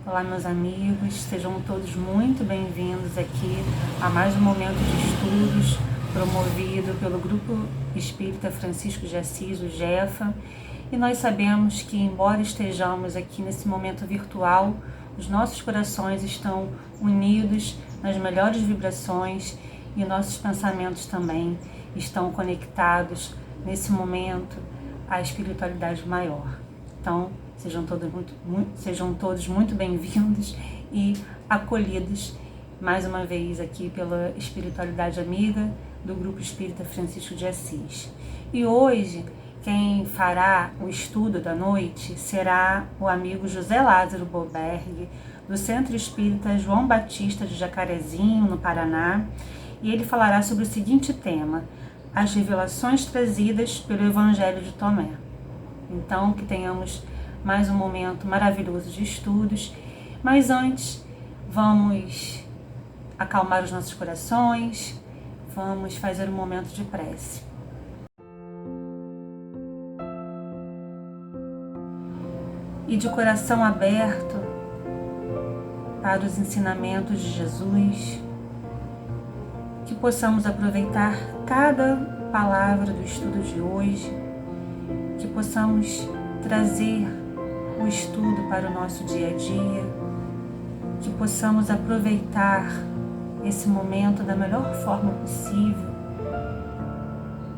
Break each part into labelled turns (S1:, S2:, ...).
S1: Olá, meus amigos, sejam todos muito bem-vindos aqui a mais um momento de estudos promovido pelo Grupo Espírita Francisco de Assis, o GEFA, e nós sabemos que, embora estejamos aqui nesse momento virtual, os nossos corações estão unidos nas melhores vibrações e nossos pensamentos também estão conectados nesse momento à espiritualidade maior. Então, sejam todos muito bem-vindos e acolhidos mais uma vez aqui pela espiritualidade amiga do Grupo Espírita Francisco de Assis. E hoje, quem fará o estudo da noite será o amigo José Lázaro Boberg, do Centro Espírita João Batista de Jacarezinho, no Paraná, e ele falará sobre o seguinte tema: as revelações trazidas pelo Evangelho de Tomé. Então, que tenhamos mais um momento maravilhoso de estudos, mas antes vamos acalmar os nossos corações, vamos fazer um momento de prece. E de coração aberto para os ensinamentos de Jesus, que possamos aproveitar cada palavra do estudo de hoje, que possamos trazer o estudo para o nosso dia a dia, que possamos aproveitar esse momento da melhor forma possível,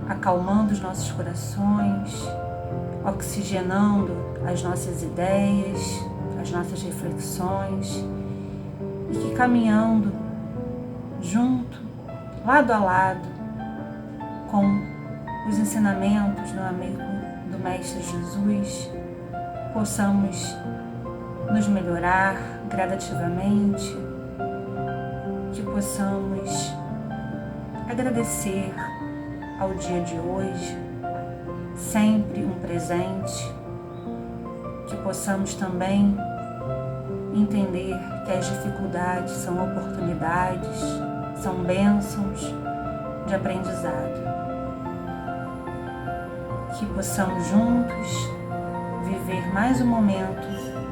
S1: acalmando os nossos corações, oxigenando as nossas ideias, as nossas reflexões, e que caminhando junto, lado a lado, com os ensinamentos do amigo do Mestre Jesus, possamos nos melhorar gradativamente, que possamos agradecer ao dia de hoje, sempre um presente, que possamos também entender que as dificuldades são oportunidades, são bênçãos de aprendizado, que possamos juntos viver mais um momento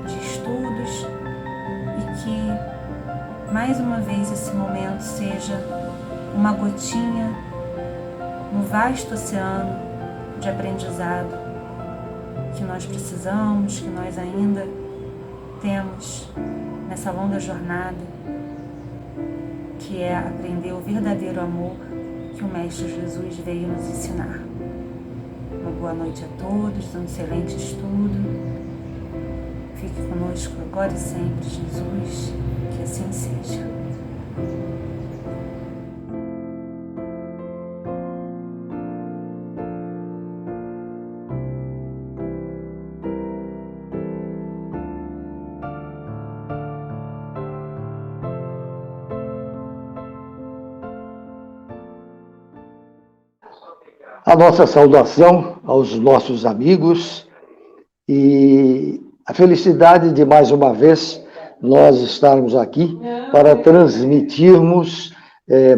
S1: de estudos e que, mais uma vez, esse momento seja uma gotinha no vasto oceano de aprendizado que nós precisamos, que nós ainda temos nessa longa jornada, que é aprender o verdadeiro amor que o Mestre Jesus veio nos ensinar. Uma boa noite a todos, um excelente estudo. Fique conosco agora e sempre, Jesus, que assim seja.
S2: A nossa saudação aos nossos amigos e a felicidade de, mais uma vez, nós estarmos aqui para transmitirmos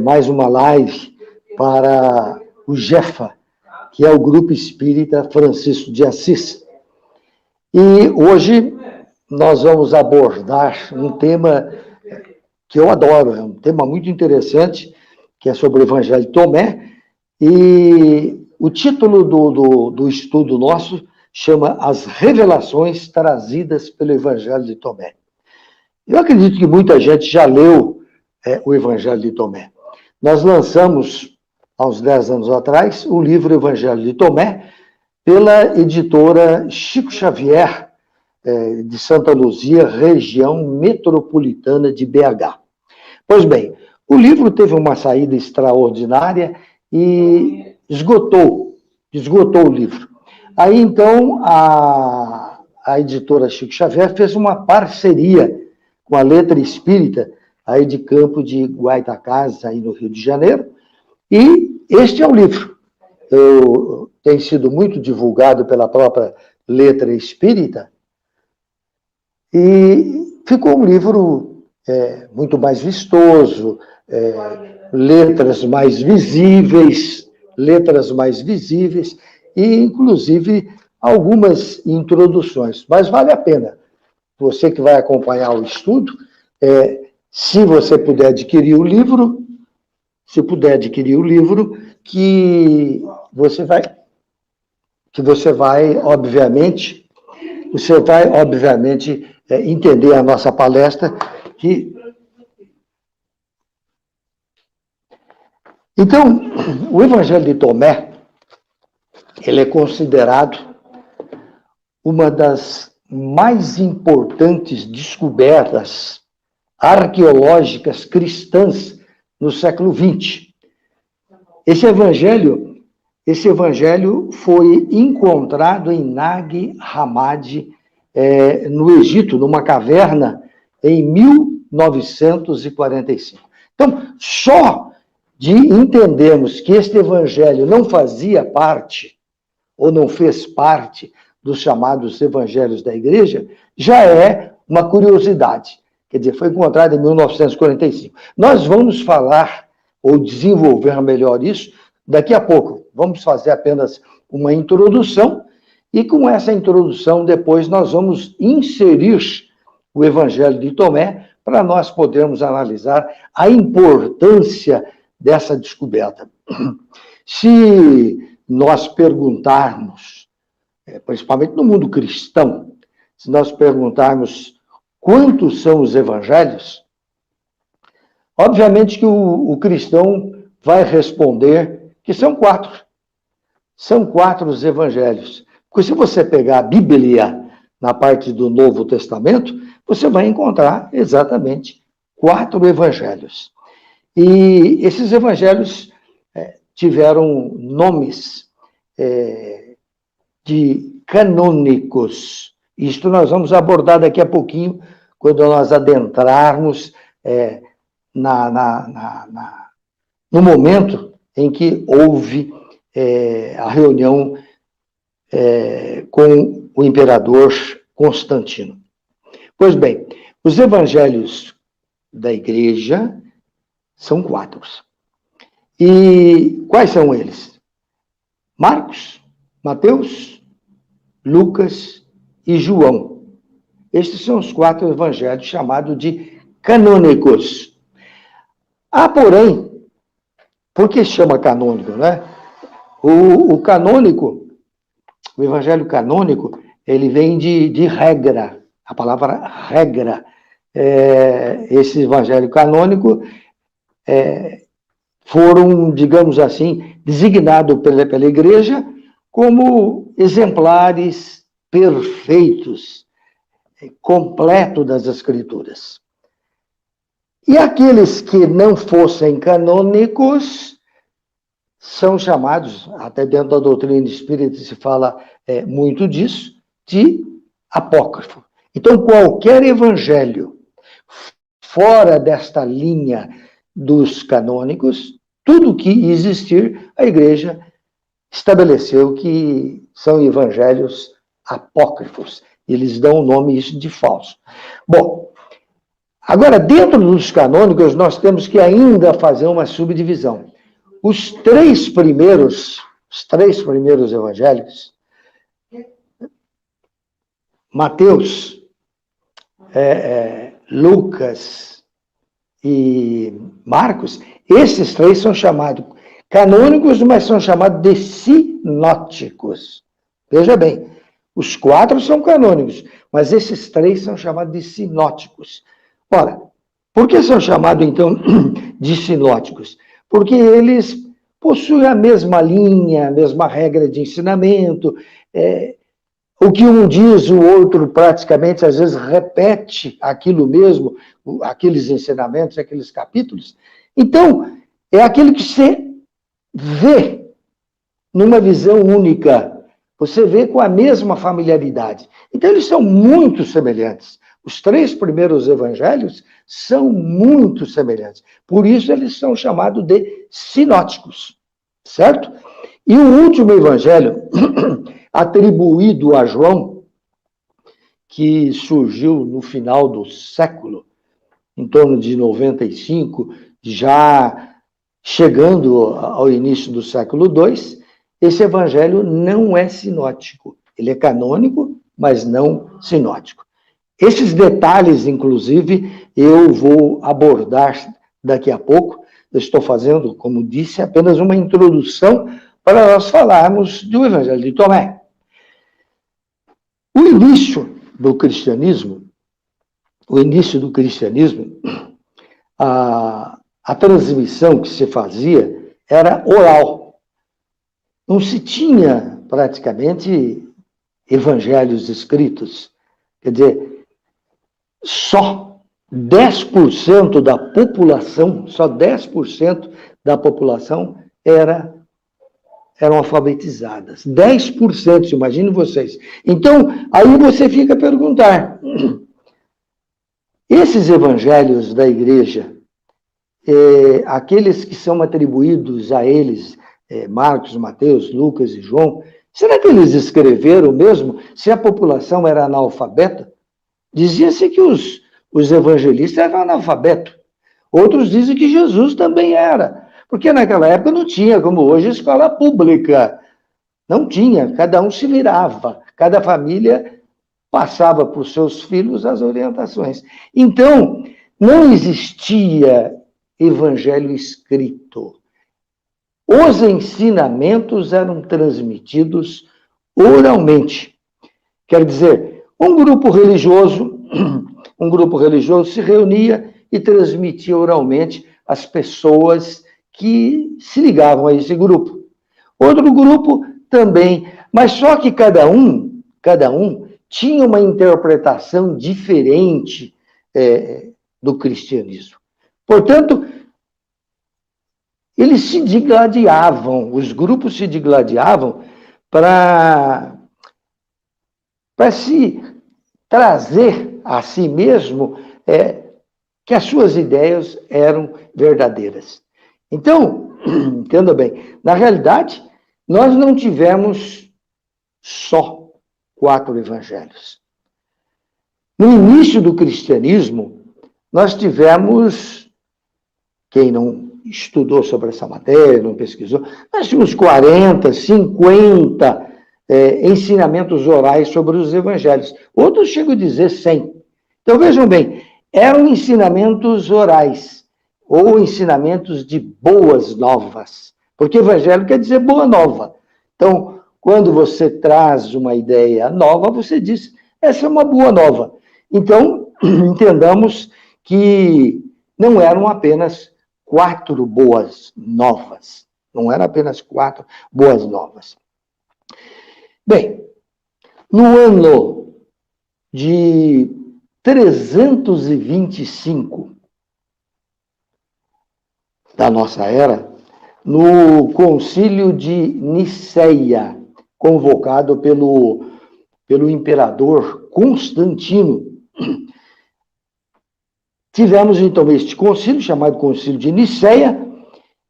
S2: mais uma live para o GEFA, que é o Grupo Espírita Francisco de Assis. E hoje nós vamos abordar um tema que eu adoro, é um tema muito interessante, que é sobre o Evangelho de Tomé. E o título do estudo nosso chama As Revelações Trazidas pelo Evangelho de Tomé. Eu acredito que muita gente já leu o Evangelho de Tomé. Nós lançamos, há uns 10 anos atrás, o livro Evangelho de Tomé, pela editora Chico Xavier, de Santa Luzia, região metropolitana de BH. Pois bem, o livro teve uma saída extraordinária e esgotou o livro. Aí, então, a editora Chico Xavier fez uma parceria com a Letra Espírita, aí de Campo de Goytacazes, aí no Rio de Janeiro, e este é o livro. Tem sido muito divulgado pela própria Letra Espírita, e ficou um livro muito mais vistoso, letras mais visíveis, e inclusive algumas introduções, mas vale a pena. você que vai acompanhar o estudo, se você puder adquirir o livro, que você vai, obviamente, entender a nossa palestra. Então, o Evangelho de Tomé, ele é considerado uma das mais importantes descobertas arqueológicas cristãs no século XX. Esse evangelho foi encontrado em Nag Hammadi, no Egito, numa caverna, em 1945. Então, só de entendermos que este evangelho não fazia parte, ou não fez parte, dos chamados evangelhos da igreja, já é uma curiosidade. Quer dizer, foi encontrado em 1945. Nós vamos falar, ou desenvolver melhor isso, daqui a pouco. Vamos fazer apenas uma introdução, e com essa introdução, depois nós vamos inserir o Evangelho de Tomé, para nós podermos analisar a importância dessa descoberta. Se nós perguntarmos, principalmente no mundo cristão, se nós perguntarmos quantos são os evangelhos, obviamente que o cristão vai responder que são 4. São 4 os evangelhos. Porque se você pegar a Bíblia na parte do Novo Testamento, você vai encontrar exatamente 4 evangelhos. E esses evangelhos tiveram nomes de canônicos. Isto nós vamos abordar daqui a pouquinho, quando nós adentrarmos no momento em que houve a reunião com o imperador Constantino. Pois bem, os evangelhos da igreja são 4. E quais são eles? Marcos, Mateus, Lucas e João. Estes são os 4 evangelhos chamados de canônicos. Porém, por que chama canônico, né? O canônico, o evangelho canônico, ele vem de regra, a palavra regra. Esse evangelho canônico foram, digamos assim, designados pela igreja como exemplares perfeitos, completos das Escrituras. E aqueles que não fossem canônicos são chamados, até dentro da doutrina espírita se fala muito disso, de apócrifo. Então, qualquer evangelho fora desta linha dos canônicos, tudo que existir, a igreja estabeleceu que são evangelhos apócrifos. Eles dão o nome isso de falso. Bom, agora, dentro dos canônicos, nós temos que ainda fazer uma subdivisão. Os três primeiros evangelhos, Mateus, Lucas e Marcos, esses 3 são chamados canônicos, mas são chamados de sinóticos. Veja bem, os 4 são canônicos, mas esses 3 são chamados de sinóticos. Ora, por que são chamados, então, de sinóticos? Porque eles possuem a mesma linha, a mesma regra de ensinamento. O que um diz, o outro praticamente, às vezes, repete aquilo mesmo, aqueles ensinamentos, aqueles capítulos. Então, é aquele que você vê numa visão única. Você vê com a mesma familiaridade. Então, eles são muito semelhantes. Os 3 primeiros evangelhos são muito semelhantes. Por isso, eles são chamados de sinóticos, certo? E o último evangelho, atribuído a João, que surgiu no final do século, em torno de 95, já chegando ao início do século II, esse evangelho não é sinótico. Ele é canônico, mas não sinótico. Esses detalhes, inclusive, eu vou abordar daqui a pouco. Eu estou fazendo, como disse, apenas uma introdução para nós falarmos do Evangelho de Tomé. O início do cristianismo, a transmissão que se fazia era oral. Não se tinha praticamente evangelhos escritos. Quer dizer, só 10% da população, só 10% da população eram alfabetizadas. 10%, imagine vocês. Então, aí você fica a perguntar, esses evangelhos da igreja, aqueles que são atribuídos a eles, Marcos, Mateus, Lucas e João, será que eles escreveram mesmo se a população era analfabeta? Dizia-se que os evangelistas eram analfabetos. Outros dizem que Jesus também era. Porque naquela época não tinha, como hoje, escola pública. Não tinha, cada um se virava. Cada família passava para os seus filhos as orientações. Então, não existia evangelho escrito. Os ensinamentos eram transmitidos oralmente. Quer dizer, um grupo religioso se reunia e transmitia oralmente às pessoas que se ligavam a esse grupo. Outro grupo também, mas só que cada um tinha uma interpretação diferente do cristianismo. Portanto, eles se digladiavam, os grupos se digladiavam para se trazer a si mesmo que as suas ideias eram verdadeiras. Então, entenda bem, na realidade, nós não tivemos só 4 evangelhos. No início do cristianismo, nós tivemos, quem não estudou sobre essa matéria, não pesquisou, nós tínhamos 40, 50 ensinamentos orais sobre os evangelhos. Outros chegam a dizer 100. Então, vejam bem, eram ensinamentos orais, ou ensinamentos de boas novas, porque evangelho quer dizer boa nova. Então, quando você traz uma ideia nova, você diz, essa é uma boa nova. Então, entendamos que não eram apenas 4 boas novas. Não eram apenas 4 boas novas. Bem, no ano de 325 da nossa era, no concílio de Niceia, convocado pelo imperador Constantino, tivemos então este concílio, chamado Concílio de Niceia,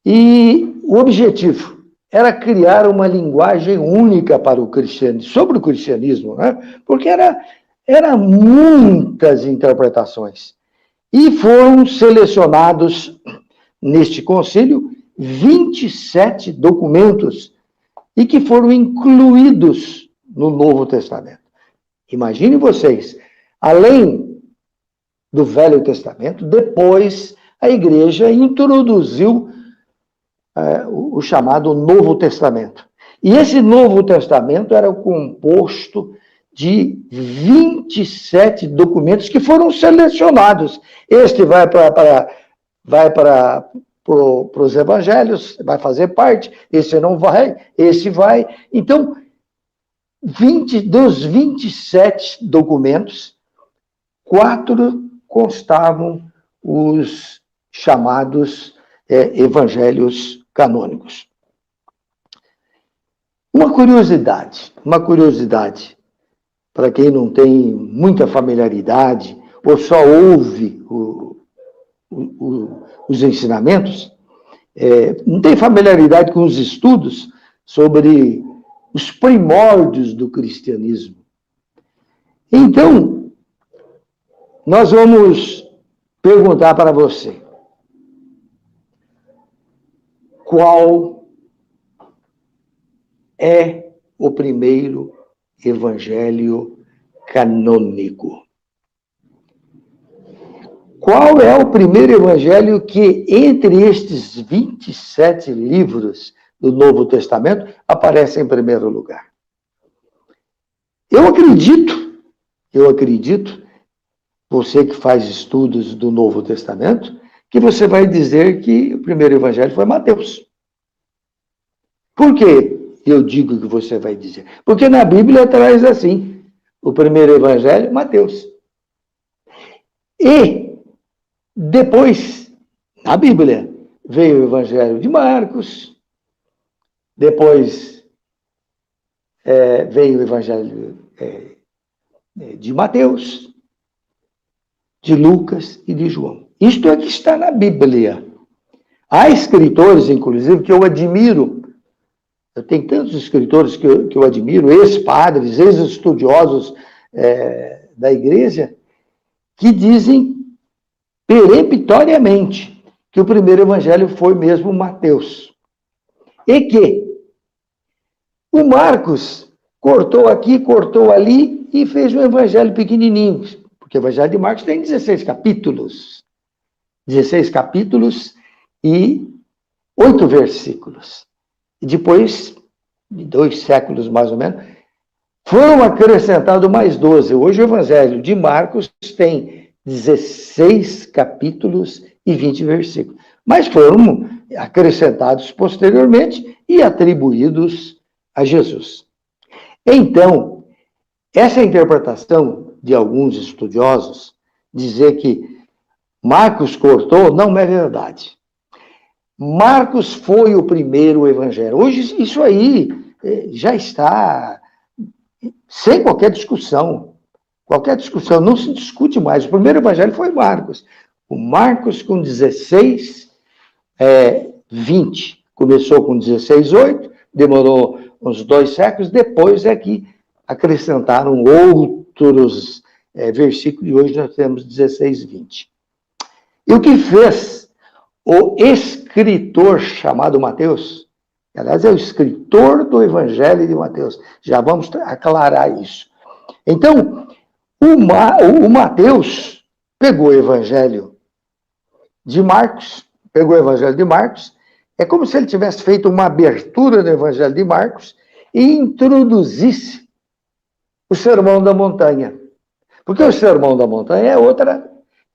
S2: e o objetivo era criar uma linguagem única para o cristianismo, sobre o cristianismo, né? Porque era muitas interpretações. E foram selecionados, neste concílio, 27 documentos, e que foram incluídos no Novo Testamento. Imaginem vocês, além do Velho Testamento, depois a igreja introduziu o chamado Novo Testamento. E esse Novo Testamento era composto de 27 documentos que foram selecionados. Este vai para os evangelhos, vai fazer parte, esse não vai, esse vai. Então, dos 27 documentos, 4 constavam os chamados evangelhos canônicos. Uma curiosidade, para quem não tem muita familiaridade, ou só ouve os ensinamentos, não tem familiaridade com os estudos sobre os primórdios do cristianismo. Então, nós vamos perguntar para você, qual é o primeiro evangelho canônico? qual é o primeiro evangelho que, entre estes 27 livros do Novo Testamento, aparece em primeiro lugar? Eu acredito, você que faz estudos do Novo Testamento, que você vai dizer que o primeiro evangelho foi Mateus. Por que eu digo que você vai dizer? Porque na Bíblia traz assim, o primeiro evangelho, Mateus. E depois, na Bíblia, veio o evangelho de Marcos, depois veio o evangelho de Mateus, de Lucas e de João. Isto é que está na Bíblia. Há escritores, inclusive, que eu admiro. Eu tenho tantos escritores que eu admiro, ex-padres, ex-estudiosos da igreja, que dizem peremptoriamente que o primeiro evangelho foi mesmo Mateus. E que o Marcos cortou aqui, cortou ali e fez um evangelho pequenininho. Porque o evangelho de Marcos tem 16 capítulos. 16 capítulos e 8 versículos. E depois, de 2 séculos mais ou menos, foram acrescentados mais 12. Hoje o evangelho de Marcos tem 16 capítulos e 20 versículos. Mas foram acrescentados posteriormente e atribuídos a Jesus. Então, essa interpretação de alguns estudiosos, dizer que Marcos cortou, não é verdade. Marcos foi o primeiro evangelho. Hoje isso aí já está sem qualquer discussão. Qualquer discussão, não se discute mais. O primeiro evangelho foi Marcos. O Marcos com 16, 20. Começou com 16:8, demorou uns 2 séculos, depois é que acrescentaram outros versículos, e hoje nós temos 16:20. E o que fez o escritor chamado Mateus, aliás, é o escritor do evangelho de Mateus, já vamos aclarar isso. Então, o Mateus pegou o evangelho de Marcos, é como se ele tivesse feito uma abertura no evangelho de Marcos e introduzisse o Sermão da Montanha. Porque o Sermão da Montanha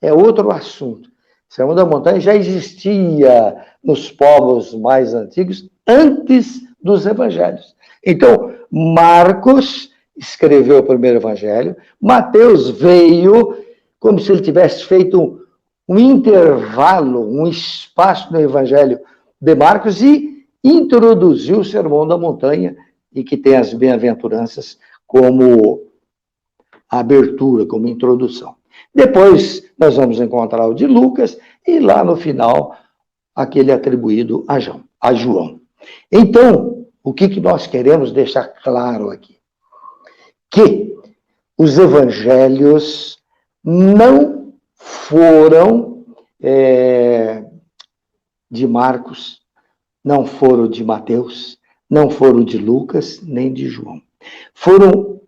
S2: é outro assunto. O Sermão da Montanha já existia nos povos mais antigos, antes dos evangelhos. Então, Marcos escreveu o primeiro evangelho, Mateus veio como se ele tivesse feito um intervalo, um espaço no evangelho de Marcos e introduziu o Sermão da Montanha, e que tem as bem-aventuranças como abertura, como introdução. Depois nós vamos encontrar o de Lucas e lá no final aquele atribuído a João. Então, o que nós queremos deixar claro aqui? Que os evangelhos não foram de Marcos, não foram de Mateus, não foram de Lucas, nem de João. Foram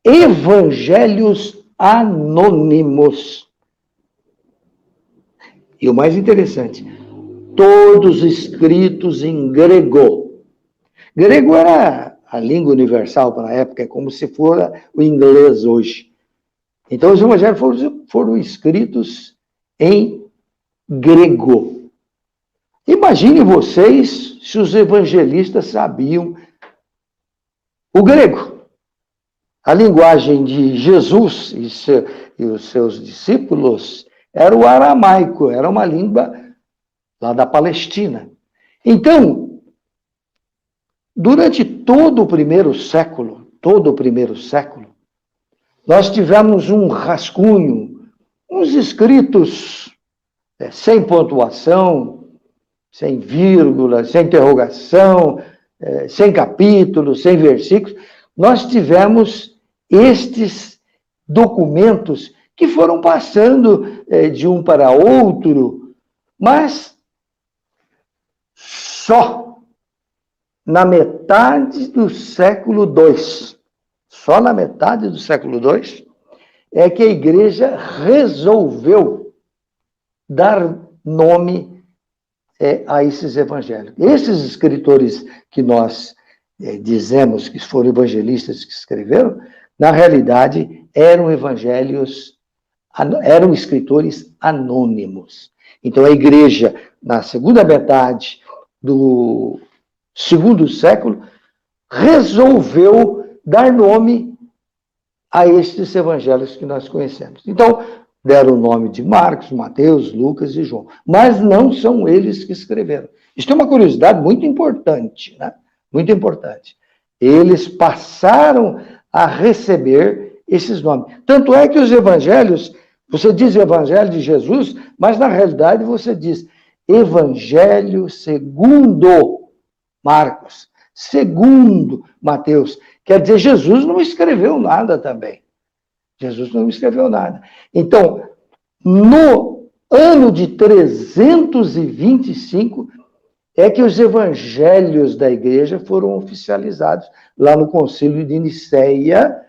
S2: evangelhos anônimos. E o mais interessante, todos escritos em grego. Grego era a língua universal para a época, é como se fosse o inglês hoje. Então, os evangelhos foram escritos em grego. Imagine vocês se os evangelistas sabiam o grego. A linguagem de Jesus e os seus discípulos era o aramaico, era uma língua lá da Palestina. Então, durante todo o primeiro século, nós tivemos um rascunho, uns escritos sem pontuação, sem vírgula, sem interrogação, sem capítulos, sem versículos. Nós tivemos estes documentos que foram passando de um para outro, mas só na metade do século II, é que a igreja resolveu dar nome a esses evangelhos. Esses escritores que nós dizemos que foram evangelistas que escreveram, na realidade eram eram escritores anônimos. Então a igreja, na segunda metade do segundo século, resolveu dar nome a estes evangelhos que nós conhecemos. Então, deram o nome de Marcos, Mateus, Lucas e João. Mas não são eles que escreveram. Isso é uma curiosidade muito importante, né? Muito importante. Eles passaram a receber esses nomes. Tanto é que os evangelhos, você diz evangelho de Jesus, mas na realidade você diz evangelho segundo Marcos, segundo Mateus. Quer dizer, Jesus não escreveu nada também. Jesus não escreveu nada. Então, no ano de 325, é que os evangelhos da igreja foram oficializados lá no Concílio de Nicéia,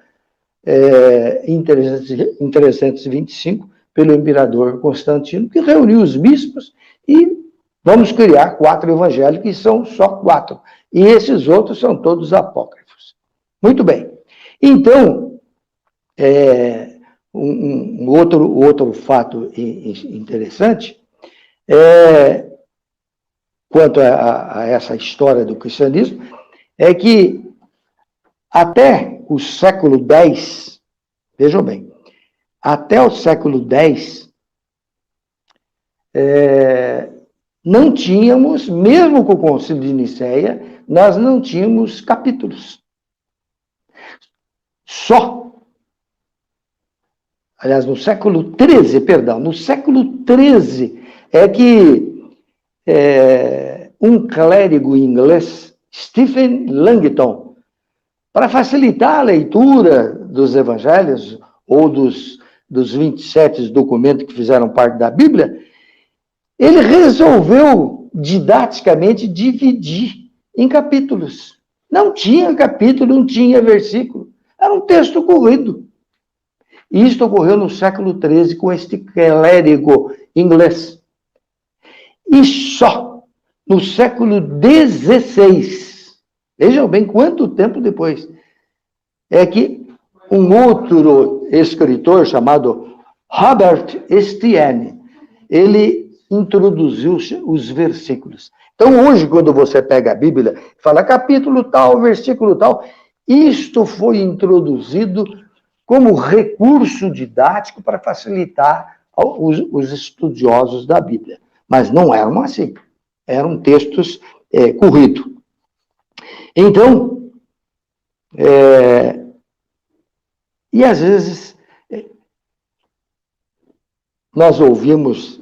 S2: em 325, pelo imperador Constantino, que reuniu os bispos e vamos criar 4 evangelhos, que são só 4. E esses outros são todos apócrifos. Muito bem. Então, outro fato interessante quanto a essa história do cristianismo é que até o século X, vejam bem, até o século X, não tínhamos, mesmo com o Concílio de Nicéia, nós não tínhamos capítulos. Aliás, no século XIII, no século XIII é que um clérigo inglês, Stephen Langton, para facilitar a leitura dos evangelhos, ou dos 27 documentos que fizeram parte da Bíblia, ele resolveu didaticamente dividir em capítulos. Não tinha capítulo, não tinha versículo. Era um texto corrido. E isto ocorreu no século XIII com este clérigo inglês. E só no século XVI, vejam bem quanto tempo depois, é que um outro escritor chamado Robert Estienne, ele introduziu os versículos. Então, hoje, quando você pega a Bíblia, fala capítulo tal, versículo tal, isto foi introduzido como recurso didático para facilitar os estudiosos da Bíblia. Mas não eram assim. Eram textos corridos. Então, e às vezes, nós ouvimos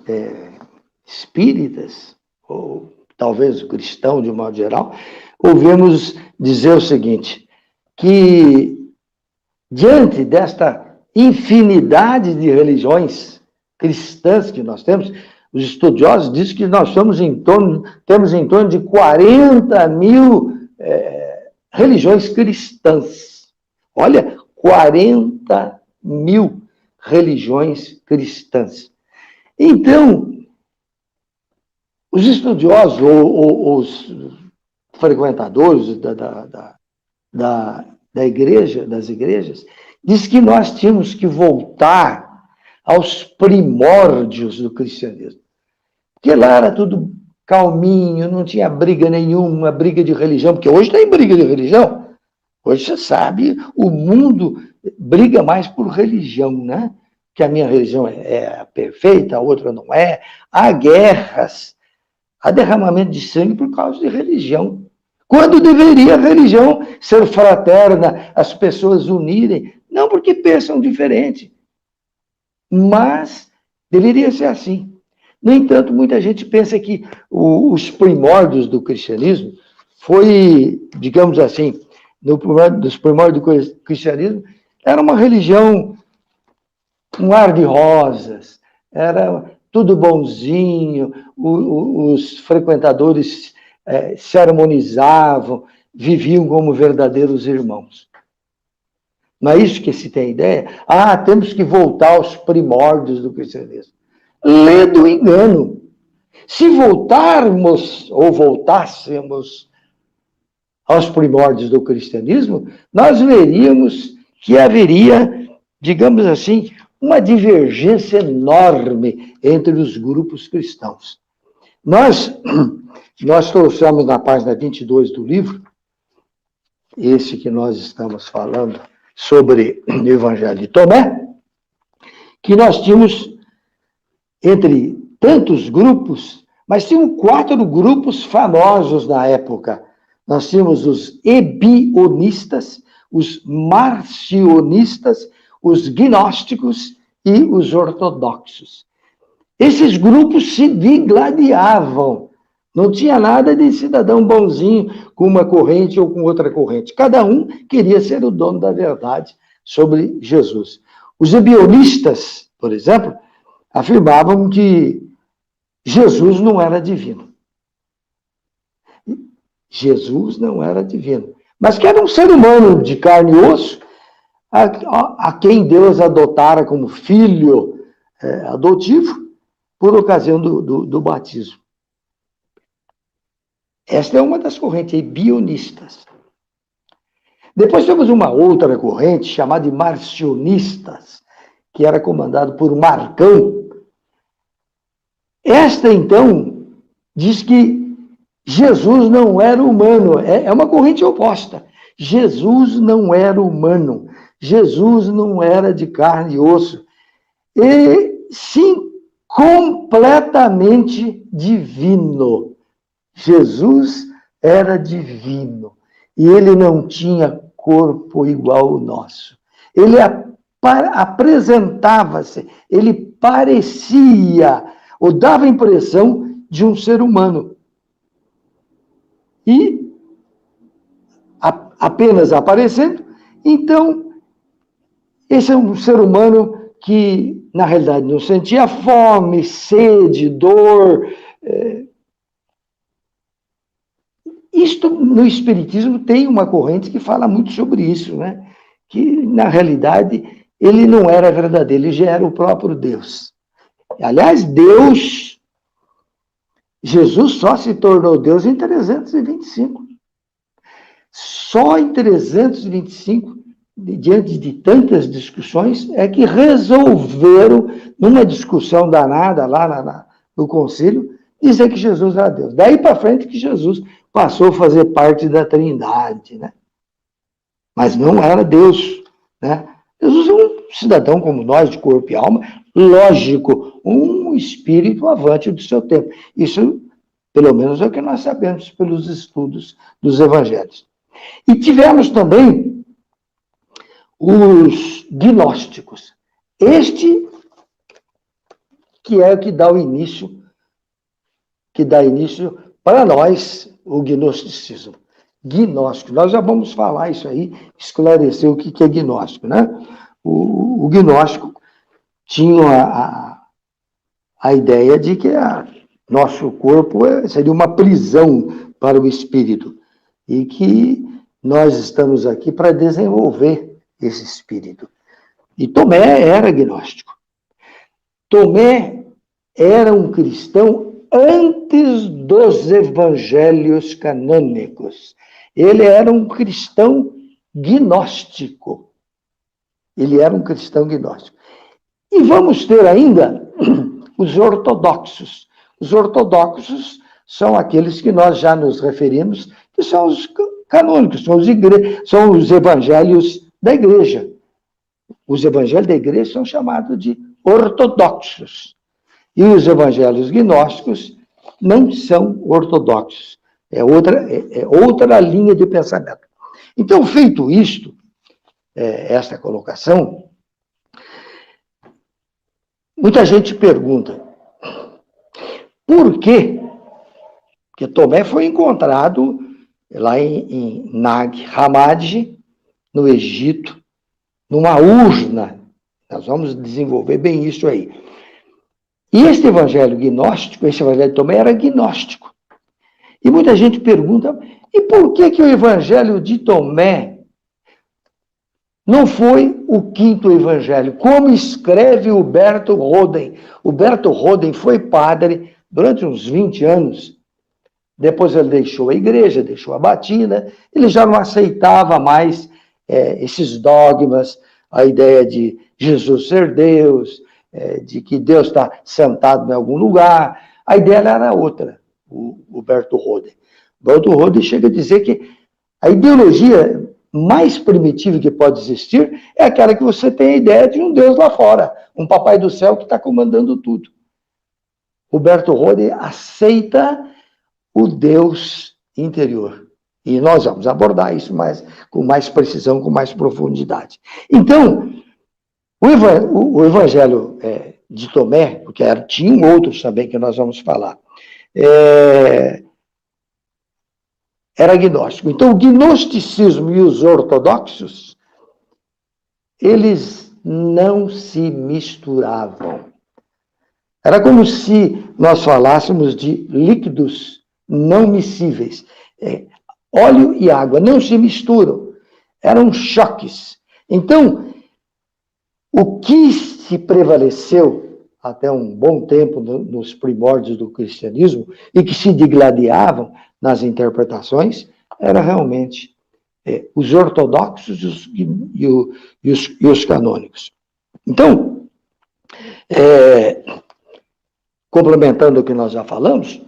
S2: espíritas, ou talvez cristão de um modo geral, ouvimos dizer o seguinte, que diante desta infinidade de religiões cristãs que nós temos, os estudiosos dizem que nós temos em torno de 40 mil religiões cristãs. Olha, 40 mil religiões cristãs. Então, os estudiosos, ou os frequentadores da igreja, das igrejas, diz que nós tínhamos que voltar aos primórdios do cristianismo. Porque lá era tudo calminho, não tinha briga nenhuma, briga de religião, porque hoje tem briga de religião. Hoje, você sabe, o mundo briga mais por religião, né? Que a minha religião é perfeita, a outra não é. Há guerras, há derramamento de sangue por causa de religião. Quando deveria a religião ser fraterna, as pessoas unirem, não porque pensam diferente, mas deveria ser assim. No entanto, muita gente pensa que os primórdios do cristianismo foi, digamos assim, dos primórdios do cristianismo, era uma religião, um ar de rosas, era tudo bonzinho, os frequentadores se harmonizavam, viviam como verdadeiros irmãos. Não é isso que se tem ideia? Temos que voltar aos primórdios do cristianismo. lê do engano. Se voltarmos ou voltássemos aos primórdios do cristianismo, nós veríamos que haveria, digamos assim, uma divergência enorme entre os grupos cristãos. Nós trouxemos na página 22 do livro, esse que nós estamos falando sobre o Evangelho de Tomé, que nós tínhamos, entre tantos grupos, mas tínhamos 4 grupos famosos na época. Nós tínhamos os ebionistas, os marcionistas, os gnósticos e os ortodoxos. Esses grupos se digladiavam. Não tinha nada de cidadão bonzinho com uma corrente ou com outra corrente. Cada um queria ser o dono da verdade sobre Jesus. Os ebionistas, por exemplo, afirmavam que Jesus não era divino. Jesus não era divino. Mas que era um ser humano de carne e osso, a quem Deus adotara como filho adotivo por ocasião do batismo. Esta é uma das correntes ebionistas. Depois temos uma outra corrente chamada de marcionistas, que era comandado por Marcão. Esta, então, diz que Jesus não era humano. É uma corrente oposta. Jesus não era humano. Jesus não era de carne e osso. E, sim, completamente divino. Jesus era divino. E ele não tinha corpo igual ao nosso. Ele apresentava-se, ele parecia, ou dava a impressão de um ser humano. E, apenas aparecendo, então, esse é um ser humano que, na realidade, não sentia fome, sede, dor. Isto, no Espiritismo, tem uma corrente que fala muito sobre isso, né? Que, na realidade, ele não era verdadeiro, ele já era o próprio Deus. Aliás, Jesus só se tornou Deus em 325. Só em 325, diante de tantas discussões, é que resolveram, numa discussão danada lá no concílio, dizer que Jesus era Deus. Daí para frente que Jesus passou a fazer parte da Trindade, né? Mas não era Deus, né? Jesus é um cidadão como nós, de corpo e alma, lógico, um espírito avante do seu tempo. Isso, pelo menos, é o que nós sabemos pelos estudos dos evangelhos. E tivemos também os gnósticos. Este que é o que dá início para nós, o gnosticismo. Gnóstico. Nós já vamos falar isso aí, esclarecer o que é gnóstico, né? O gnóstico tinha a ideia de que nosso corpo seria uma prisão para o espírito e que nós estamos aqui para desenvolver esse espírito. E Tomé era gnóstico. Tomé era um cristão antes dos evangelhos canônicos. Ele era um cristão gnóstico. Ele era um cristão gnóstico. E vamos ter ainda os ortodoxos. Os ortodoxos são aqueles que nós já nos referimos, que são os canônicos, são os evangelhos da igreja. Os evangelhos da igreja são chamados de ortodoxos. E os evangelhos gnósticos não são ortodoxos. É outra linha de pensamento. Então, feito isto, esta colocação, muita gente pergunta, por quê? Porque Tomé foi encontrado lá em Nag Hammadi, no Egito, numa urna. Nós vamos desenvolver bem isso aí. E este evangelho gnóstico, esse evangelho de Tomé era gnóstico. E muita gente pergunta, e por que o evangelho de Tomé não foi o quinto evangelho, como escreve o Berto Roden. O Berto Roden foi padre durante uns 20 anos. Depois ele deixou a igreja, deixou a batina, ele já não aceitava mais esses dogmas, a ideia de Jesus ser Deus, de que Deus está sentado em algum lugar. A ideia era outra, o Berto Roden. O Berto Roden chega a dizer que a ideologia mais primitiva que pode existir é aquela que você tem a ideia de um Deus lá fora, um papai do céu que está comandando tudo. O Berto Roden aceita o Deus interior. E nós vamos abordar isso com mais precisão, com mais profundidade. Então, o Evangelho de Tomé, porque tinha outros também que nós vamos falar, era agnóstico. Então, o gnosticismo e os ortodoxos, eles não se misturavam. Era como se nós falássemos de líquidos não miscíveis. Óleo e água não se misturam. Eram choques. Então, o que se prevaleceu até um bom tempo nos primórdios do cristianismo e que se digladiavam nas interpretações era realmente os ortodoxos e os canônicos. Então, complementando o que nós já falamos,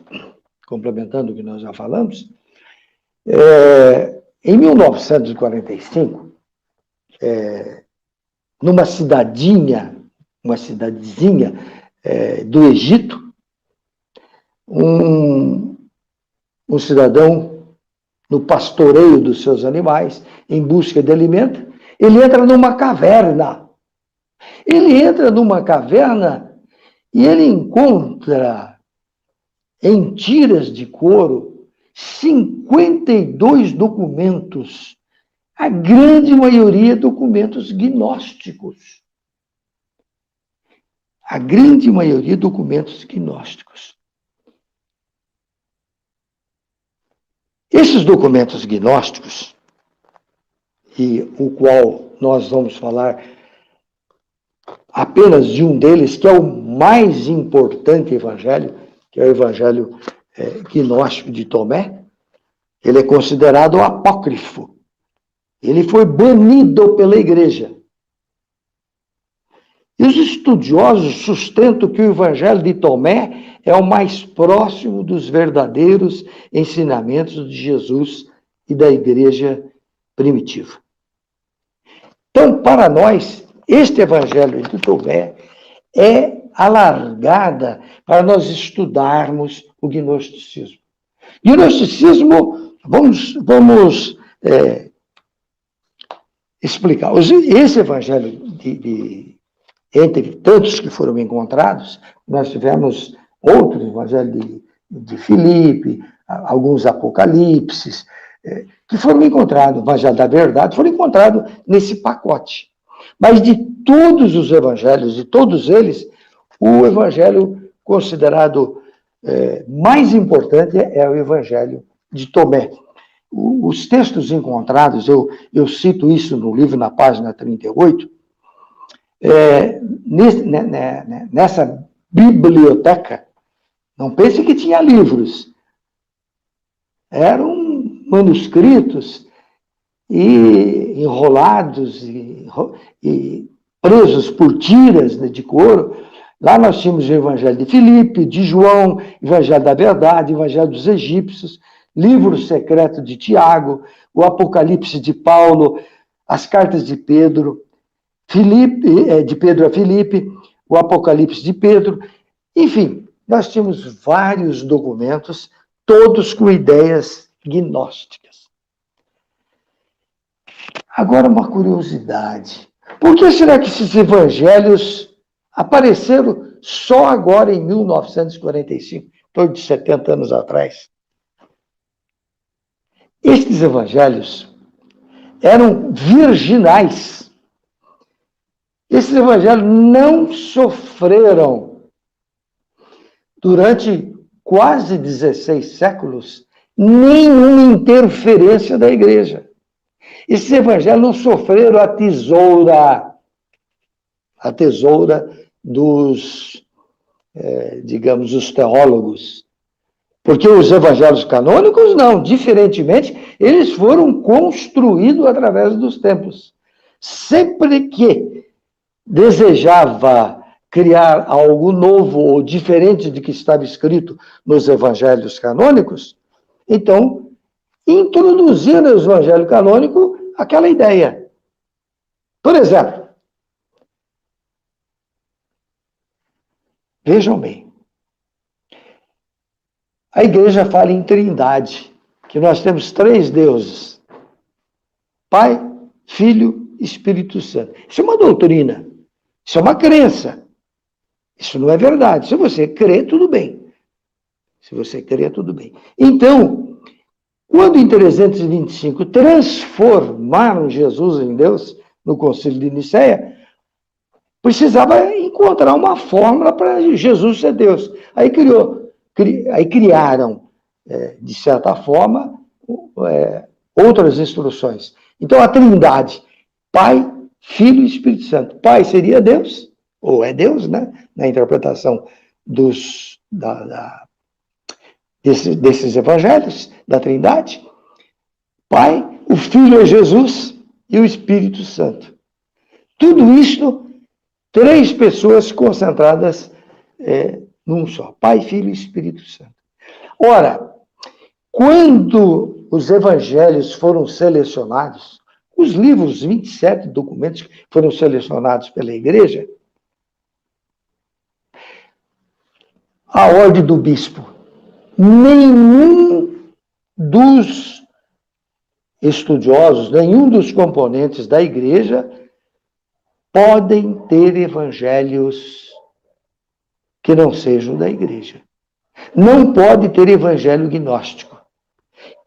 S2: em 1945, numa cidadezinha do Egito, um cidadão, no pastoreio dos seus animais, em busca de alimento, ele entra numa caverna. E ele encontra, em tiras de couro, 52 documentos, a grande maioria documentos gnósticos. Esses documentos gnósticos, e o qual nós vamos falar apenas de um deles, que é o mais importante evangelho, que é o evangelho gnóstico de Tomé, ele é considerado apócrifo. Ele foi banido pela igreja. E os estudiosos sustentam que o evangelho de Tomé é o mais próximo dos verdadeiros ensinamentos de Jesus e da igreja primitiva. Então, para nós, este evangelho de Tomé é a largada para nós estudarmos o gnosticismo. Gnosticismo, vamos explicar. Esse evangelho, entre tantos que foram encontrados, nós tivemos outros evangelhos de Filipe, alguns apocalipses, que foram encontrados, o evangelho da verdade, foram encontrados nesse pacote. Mas de todos os evangelhos, de todos eles, o evangelho considerado mais importante é o evangelho de Tomé. Os textos encontrados, eu cito isso no livro, na página 38, nessa biblioteca, não pense que tinha livros, eram manuscritos e enrolados e presos por tiras de couro. Lá nós tínhamos o Evangelho de Filipe, de João, Evangelho da Verdade, Evangelho dos Egípcios, livro secreto de Tiago, o Apocalipse de Paulo, as cartas de Pedro, de Pedro a Filipe, o Apocalipse de Pedro. Enfim, nós tínhamos vários documentos, todos com ideias gnósticas. Agora, uma curiosidade. Por que será que esses evangelhos apareceram só agora em 1945, em torno de 70 anos atrás? Estes evangelhos eram virginais. Esses evangelhos não sofreram, durante quase 16 séculos, nenhuma interferência da igreja. Esses evangelhos não sofreram a tesoura dos, digamos, os teólogos. Porque os evangelhos canônicos, não, diferentemente, eles foram construídos através dos tempos. Sempre que desejava criar algo novo ou diferente do que estava escrito nos evangelhos canônicos, então introduzia no evangelho canônico aquela ideia. Por exemplo, vejam bem, a igreja fala em trindade, que nós temos 3 deuses: Pai, Filho e Espírito Santo. Isso é uma doutrina, isso é uma crença. Isso não é verdade. Se você crê, tudo bem. Se você crê, tudo bem. Então, quando em 325 transformaram Jesus em Deus, no Concílio de Nicéia, precisava encontrar uma fórmula para Jesus ser Deus. Aí criaram, de certa forma, outras instruções. Então, a trindade, Pai, Filho e Espírito Santo. Pai seria Deus, ou é Deus, né? Na interpretação desses evangelhos, da trindade. Pai, o Filho é Jesus e o Espírito Santo. Tudo isto, 3 pessoas concentradas num só. Pai, Filho e Espírito Santo. Ora, quando os evangelhos foram selecionados, os livros, 27 documentos que foram selecionados pela igreja, a ordem do bispo, nenhum dos estudiosos, nenhum dos componentes da igreja podem ter evangelhos que não sejam da igreja. Não pode ter evangelho gnóstico.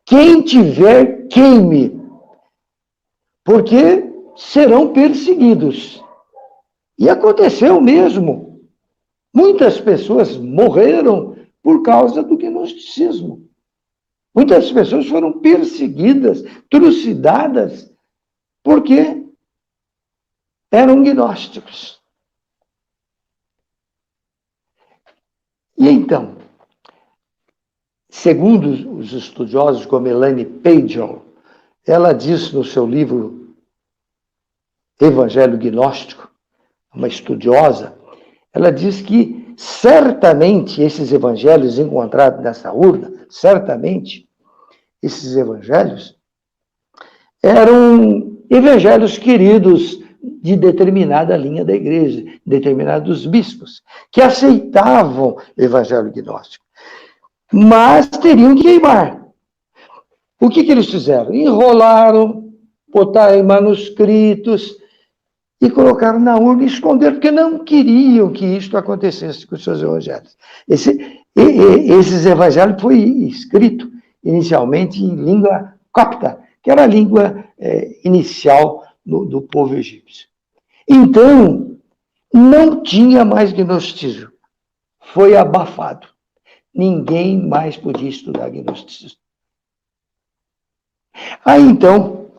S2: Quem tiver, queime, porque serão perseguidos. E aconteceu mesmo. Muitas pessoas morreram por causa do gnosticismo. Muitas pessoas foram perseguidas, trucidadas, porque eram gnósticos. E então, segundo os estudiosos como Elaine Pagel, ela diz no seu livro Evangelho Gnóstico, uma estudiosa, ela diz que certamente esses evangelhos encontrados nessa urna, certamente esses evangelhos eram evangelhos queridos de determinada linha da igreja, determinados bispos, que aceitavam o evangelho gnóstico, mas teriam que queimar. O que eles fizeram? Enrolaram, botaram em manuscritos e colocaram na urna e esconderam, porque não queriam que isto acontecesse com os seus evangelhos. Esses evangelhos foi escrito inicialmente em língua copta, que era a língua inicial do povo egípcio. Então, não tinha mais gnosticismo. Foi abafado. Ninguém mais podia estudar gnosticismo. Aí, então,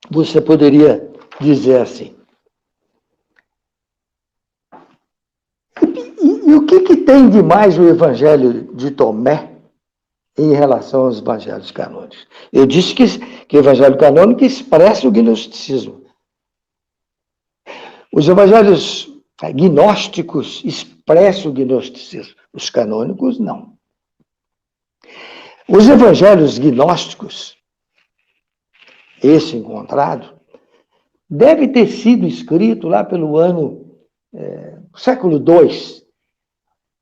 S2: você poderia dizer assim, e o que tem de mais o Evangelho de Tomé em relação aos evangelhos canônicos? Eu disse que o Evangelho canônico expressa o gnosticismo. Os evangelhos gnósticos expressam o gnosticismo. Os canônicos, não. Os evangelhos gnósticos, esse encontrado, deve ter sido escrito lá pelo século II.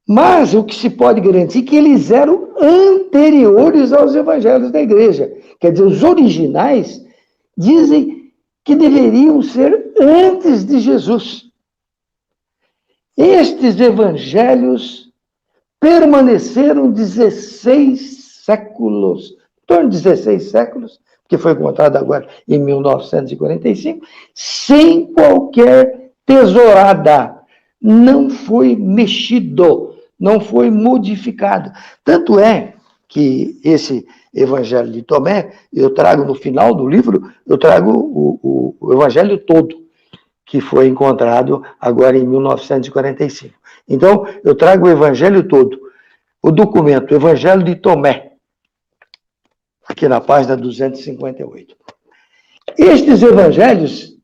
S2: Mas o que se pode garantir é que eles eram anteriores aos evangelhos da igreja. Quer dizer, os originais dizem que deveriam ser antes de Jesus. Estes evangelhos permaneceram 16 séculos, em torno de 16 séculos, que foi encontrado agora em 1945, sem qualquer tesourada. Não foi mexido, não foi modificado. Tanto é que esse Evangelho de Tomé, eu trago no final do livro, eu trago o Evangelho todo, que foi encontrado agora em 1945. Então, eu trago o Evangelho todo, o documento, o Evangelho de Tomé, aqui na página 258. Estes evangelhos,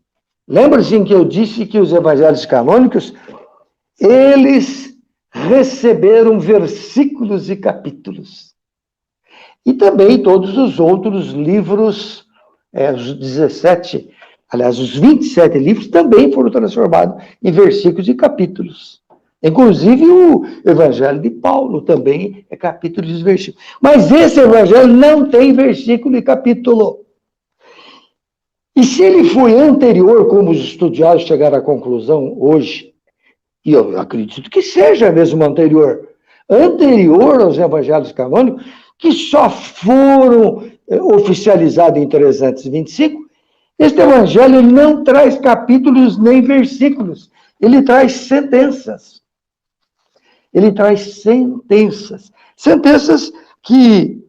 S2: lembra-se que eu disse que os evangelhos canônicos, eles receberam versículos e capítulos. E também todos os outros livros, os 17, aliás, os 27 livros também foram transformados em versículos e capítulos. Inclusive o Evangelho de Paulo também é capítulo e versículo. Mas esse Evangelho não tem versículo e capítulo. E se ele foi anterior, como os estudiosos chegaram à conclusão hoje, e eu acredito que seja mesmo anterior aos evangelhos canônicos, que só foram oficializados em 325, este evangelho não traz capítulos nem versículos, ele traz sentenças. Ele traz sentenças. Sentenças que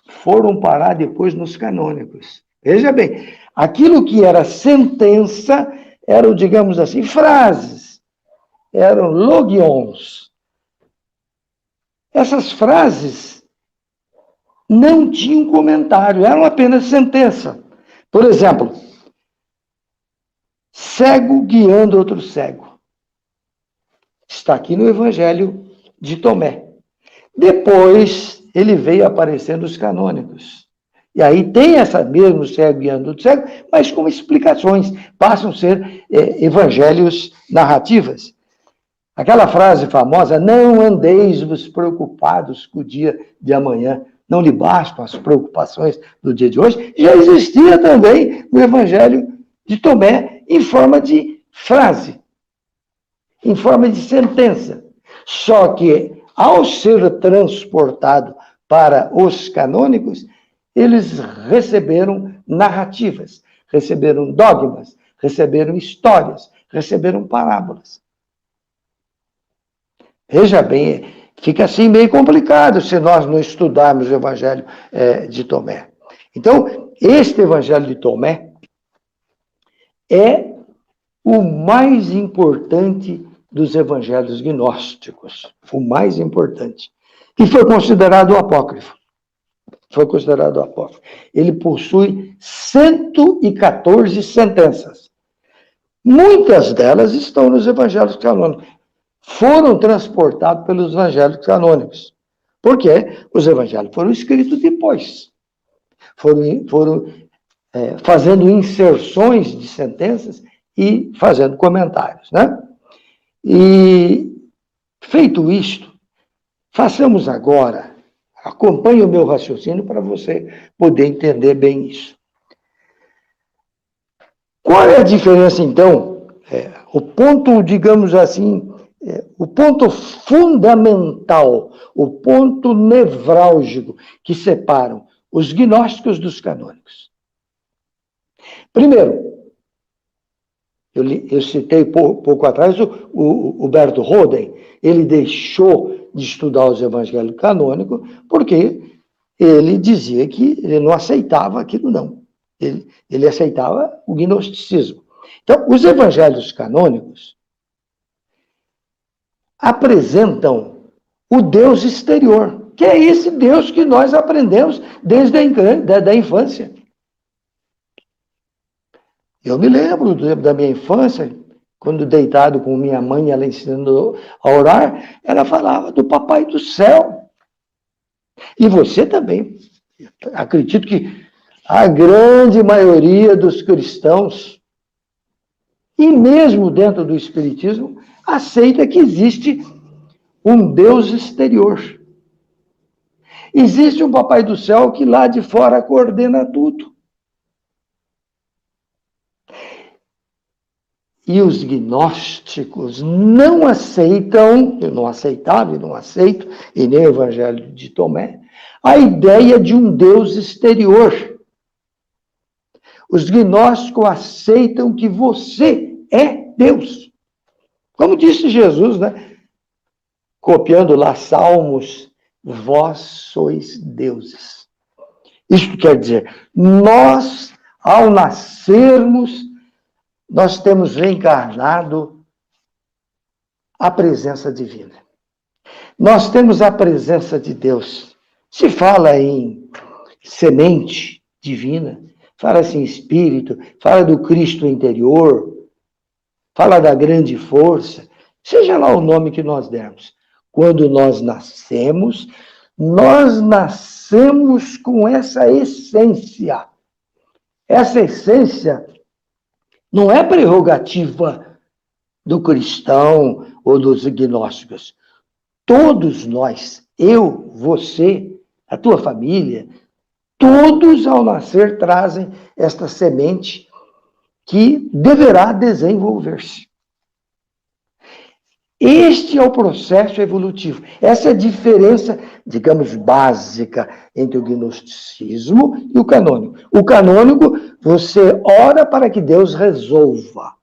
S2: foram parar depois nos canônicos. Veja bem, aquilo que era sentença eram, digamos assim, frases, eram logions. Essas frases não tinham comentário, eram apenas sentença. Por exemplo, cego guiando outro cego. Está aqui no Evangelho de Tomé. Depois, ele veio aparecer nos canônicos. E aí tem essa mesmo cego guiando outro cego, mas com explicações. Passam a ser evangelhos narrativas. Aquela frase famosa, não andeis-vos preocupados com o dia de amanhã, não lhe bastam as preocupações do dia de hoje, já existia também no Evangelho de Tomé em forma de frase, em forma de sentença. Só que, ao ser transportado para os canônicos, eles receberam narrativas, receberam dogmas, receberam histórias, receberam parábolas. Veja bem, fica assim meio complicado se nós não estudarmos o Evangelho de Tomé. Então, este Evangelho de Tomé é o mais importante dos evangelhos gnósticos, o mais importante, e foi considerado o apócrifo. Foi considerado o apócrifo. Ele possui 114 sentenças. Muitas delas estão nos evangelhos canônicos. Foram transportados pelos evangelhos canônicos. Porque os evangelhos foram escritos depois. Foram fazendo inserções de sentenças e fazendo comentários, né? E, feito isto, façamos agora, acompanhe o meu raciocínio para você poder entender bem isso. Qual é a diferença, então? O ponto, digamos assim, o ponto fundamental, o ponto nevrálgico que separam os gnósticos dos canônicos. Primeiro, eu citei pouco atrás o Huberto Roden, ele deixou de estudar os evangelhos canônicos porque ele dizia que ele não aceitava aquilo, não. Ele aceitava o gnosticismo. Então, os evangelhos canônicos apresentam o Deus exterior, que é esse Deus que nós aprendemos desde a infância. Eu me lembro da minha infância, quando deitado com minha mãe, ela ensinando a orar, ela falava do Papai do Céu. E você também. Acredito que a grande maioria dos cristãos, e mesmo dentro do Espiritismo, aceita que existe um Deus exterior. Existe um Papai do Céu que lá de fora coordena tudo. E os gnósticos não aceitam, eu não aceitava e não aceito, e nem o Evangelho de Tomé, a ideia de um Deus exterior. Os gnósticos aceitam que você é Deus. Como disse Jesus, né? Copiando lá Salmos vós sois deuses. Isto quer dizer, nós, ao nascermos, nós temos reencarnado a presença divina. Nós temos a presença de Deus. Se fala em semente divina, fala-se em espírito, fala do Cristo interior, fala da grande força, seja lá o nome que nós dermos. Quando nós nascemos com essa essência. Essa essência não é prerrogativa do cristão ou dos gnósticos. Todos nós, eu, você, a tua família, todos ao nascer trazem esta semente que deverá desenvolver-se. Este é o processo evolutivo. Essa é a diferença, digamos, básica entre o gnosticismo e o canônico. O canônico, você ora para que Deus resolva.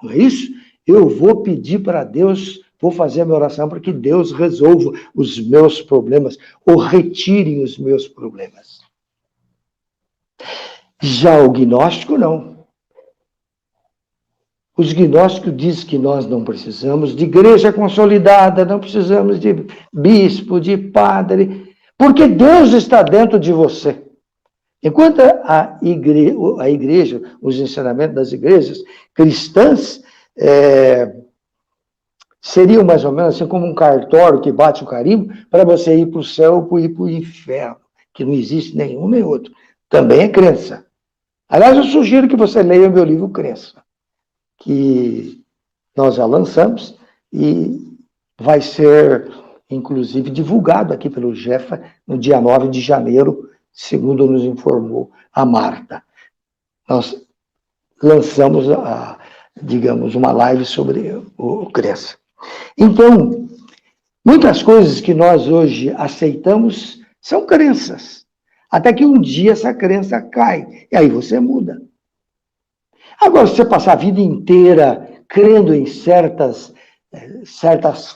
S2: Não é isso? Eu vou pedir para Deus, vou fazer a minha oração para que Deus resolva os meus problemas, ou retire os meus problemas. Já o gnóstico, não. Os gnósticos dizem que nós não precisamos de igreja consolidada, não precisamos de bispo, de padre, porque Deus está dentro de você. Enquanto a igreja, os ensinamentos das igrejas cristãs, seriam mais ou menos assim como um cartório que bate o carimbo para você ir para o céu ou ir para o inferno, que não existe nenhum nem outro. Também é crença. Aliás, eu sugiro que você leia o meu livro Crença, que nós já lançamos e vai ser, inclusive, divulgado aqui pelo Jefa no dia 9 de janeiro, segundo nos informou a Marta. Nós lançamos, digamos, uma live sobre o Crença. Então, muitas coisas que nós hoje aceitamos são crenças, até que um dia essa crença cai, e aí você muda. Agora, se você passar a vida inteira crendo em certas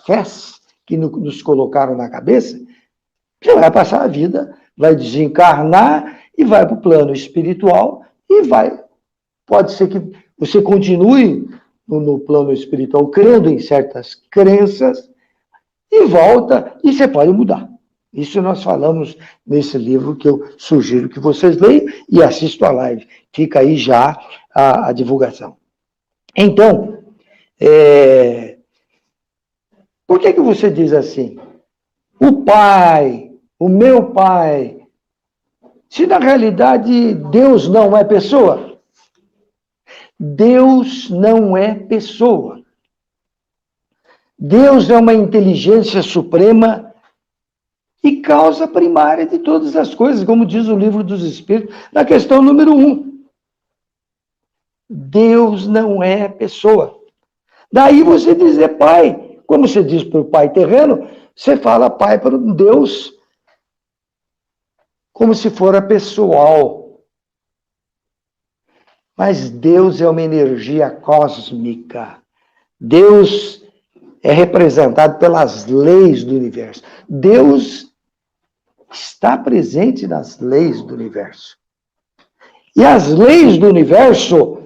S2: fés que nos colocaram na cabeça, você vai passar a vida, vai desencarnar e vai para o plano espiritual e pode ser que você continue no plano espiritual crendo em certas crenças e volta e você pode mudar. Isso nós falamos nesse livro que eu sugiro que vocês leiam e assistam a live. Fica aí já a divulgação. Então, por que você diz assim? O pai, o meu pai, se na realidade Deus não é pessoa? Deus não é pessoa. Deus é uma inteligência suprema e causa primária de todas as coisas, como diz o Livro dos Espíritos, na questão número 1. Deus não é pessoa. Daí você dizer pai, como você diz para o pai terreno, você fala pai para um Deus como se fora pessoal. Mas Deus é uma energia cósmica. Deus é representado pelas leis do universo. Deus está presente nas leis do universo. E as leis do universo,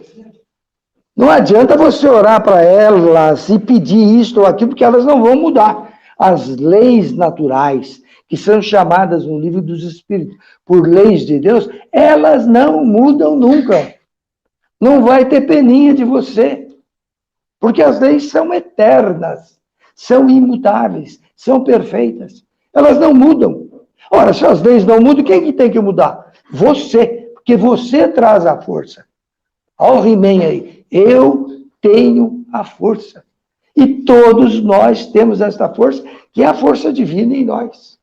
S2: não adianta você orar para elas e pedir isto ou aquilo, porque elas não vão mudar. As leis naturais, que são chamadas no Livro dos Espíritos por leis de Deus, elas não mudam nunca. Não vai ter peninha de você. Porque as leis são eternas, são imutáveis, são perfeitas. Elas não mudam. Ora, se as leis não mudam, quem que tem que mudar? Você, porque você traz a força. Olha o He-Man aí. Eu tenho a força. E todos nós temos esta força, que é a força divina em nós.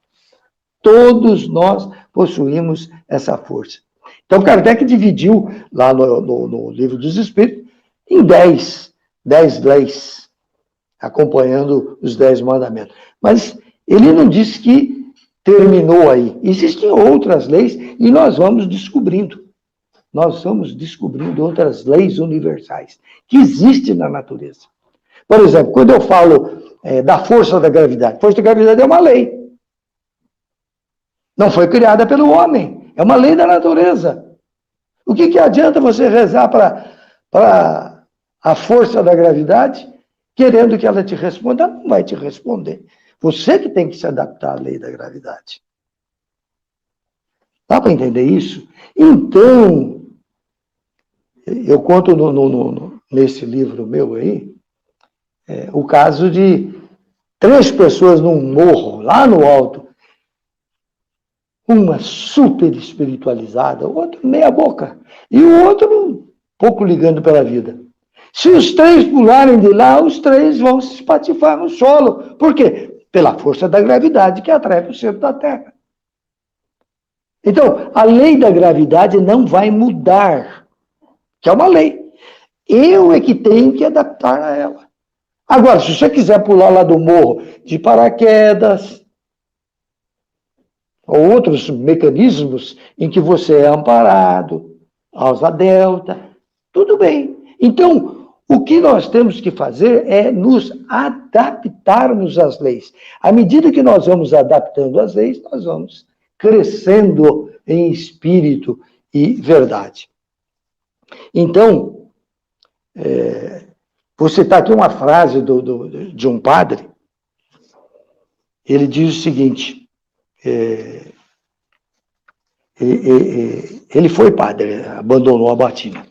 S2: Todos nós possuímos essa força. Então, Kardec dividiu, lá no Livro dos Espíritos, em 10 leis, acompanhando os 10 mandamentos. Mas ele não disse que terminou aí. Existem outras leis e nós vamos descobrindo. Nós vamos descobrindo outras leis universais que existem na natureza. Por exemplo, quando eu falo da força da gravidade é uma lei. Não foi criada pelo homem. É uma lei da natureza. O que adianta você rezar para a força da gravidade, querendo que ela te responda? Ela não vai te responder. Você que tem que se adaptar à lei da gravidade. Dá para entender isso? Então, eu conto nesse livro meu aí, o caso de 3 pessoas num morro, lá no alto. Uma super espiritualizada, o outro meia boca, e o outro um pouco ligando pela vida. Se os 3 pularem de lá, os 3 vão se espatifar no solo. Por quê? Pela força da gravidade que atrai o centro da Terra. Então, a lei da gravidade não vai mudar, que é uma lei. Eu é que tenho que adaptar a ela. Agora, se você quiser pular lá do morro de paraquedas, ou outros mecanismos em que você é amparado, asa delta, tudo bem. Então, o que nós temos que fazer é nos adaptarmos às leis. À medida que nós vamos adaptando às leis, nós vamos crescendo em espírito e verdade. Então, vou citar aqui uma frase de um padre. Ele diz o seguinte: ele foi padre, abandonou a batina.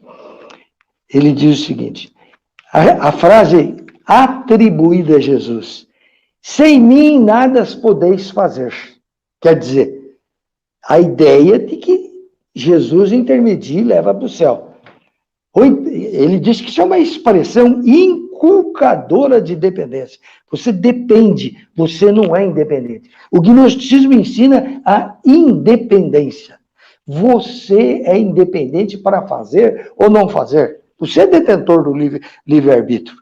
S2: Ele diz o seguinte: a frase atribuída a Jesus: sem mim nada podeis fazer. Quer dizer, a ideia de que Jesus intermedia e leva para o céu. Ele diz que isso é uma expressão inculcadora de dependência. Você depende, você não é independente. O gnosticismo ensina a independência. Você é independente para fazer ou não fazer. Você é detentor do livre-arbítrio.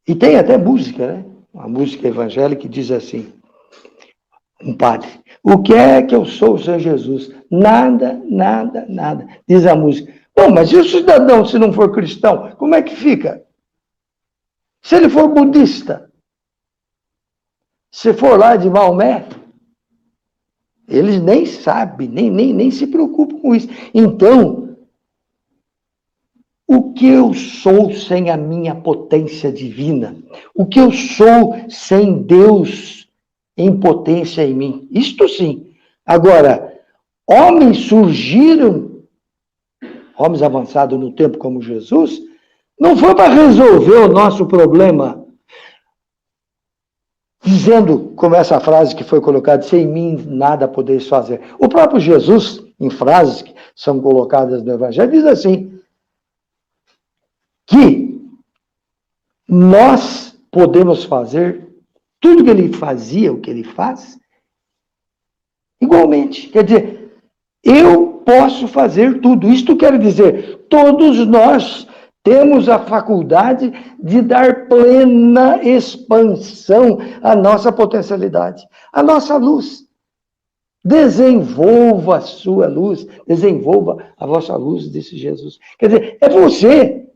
S2: E tem até música, né? Uma música evangélica que diz assim: um padre: o que é que eu sou sem Jesus? Nada, nada, nada. Diz a música. Bom, mas e o cidadão, se não for cristão? Como é que fica? Se ele for budista? Se for lá de Maomé? Eles nem sabem, nem se preocupam com isso. Então, o que eu sou sem a minha potência divina? O que eu sou sem Deus em potência em mim? Isto sim. Agora, homens surgiram, homens avançados no tempo como Jesus, não foi para resolver o nosso problema, dizendo, como essa frase que foi colocada: sem mim nada podeis fazer. O próprio Jesus, em frases que são colocadas no Evangelho, diz assim, que nós podemos fazer tudo que ele fazia, o que ele faz, igualmente. Quer dizer, eu posso fazer tudo. Isto quer dizer, todos nós temos a faculdade de dar plena expansão à nossa potencialidade, à nossa luz. Desenvolva a sua luz, desenvolva a vossa luz, disse Jesus. Quer dizer, é você.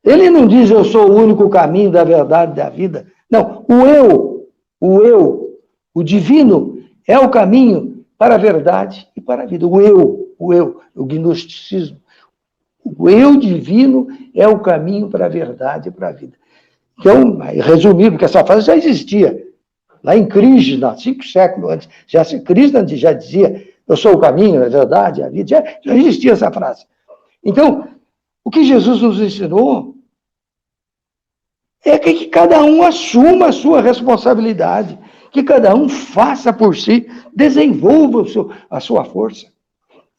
S2: Ele não diz: eu sou o único caminho da verdade da vida. Não, o divino é o caminho para a verdade e para a vida. O gnosticismo. O eu divino é o caminho para a verdade e para a vida. Então, resumindo, porque essa frase já existia. Lá em Krishna, 5 séculos antes, Krishna já dizia: eu sou o caminho, a verdade, a vida. Já existia essa frase. Então, o que Jesus nos ensinou é que cada um assuma a sua responsabilidade, que cada um faça por si, desenvolva a sua força.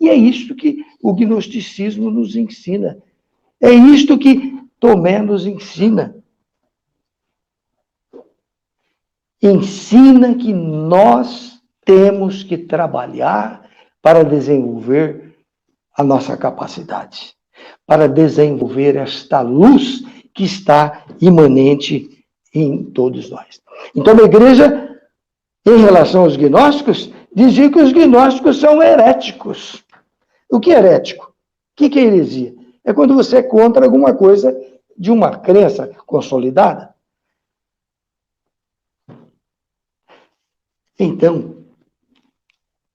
S2: E é isto que o gnosticismo nos ensina. É isto que Tomé nos ensina. Ensina que nós temos que trabalhar para desenvolver a nossa capacidade, para desenvolver esta luz que está imanente em todos nós. Então, a igreja, em relação aos gnósticos, dizia que os gnósticos são heréticos. O que é herético? O que é heresia? É quando você é contra alguma coisa de uma crença consolidada. Então,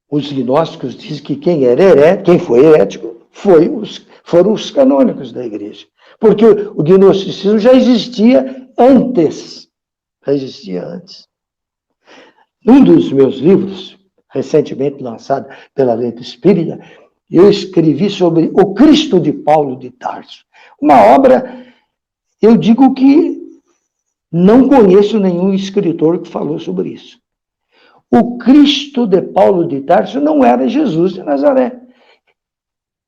S2: os gnósticos dizem que quem foi herético foram os canônicos da igreja. Porque o gnosticismo já existia antes. Já existia antes. Um dos meus livros, recentemente lançado pela Letra Espírita, eu escrevi sobre o Cristo de Paulo de Tarso. Uma obra, eu digo que não conheço nenhum escritor que falou sobre isso. O Cristo de Paulo de Tarso não era Jesus de Nazaré.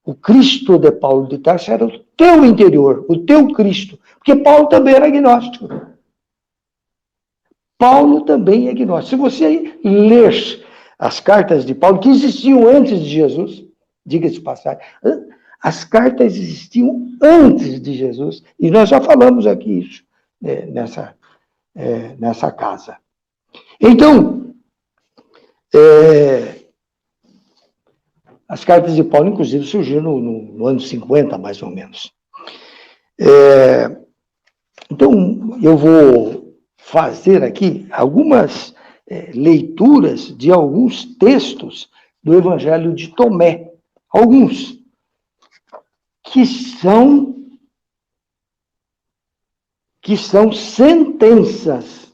S2: O Cristo de Paulo de Tarso era o teu interior, o teu Cristo. Porque Paulo também era agnóstico. Paulo também é agnóstico. Se você ler as cartas de Paulo, que existiam antes de Jesus, diga-se de passagem, as cartas existiam antes de Jesus, e nós já falamos aqui isso nessa casa. Então, as cartas de Paulo, inclusive, surgiram no ano 50, mais ou menos. Então, eu vou fazer aqui algumas leituras de alguns textos do Evangelho de Tomé. Alguns que são sentenças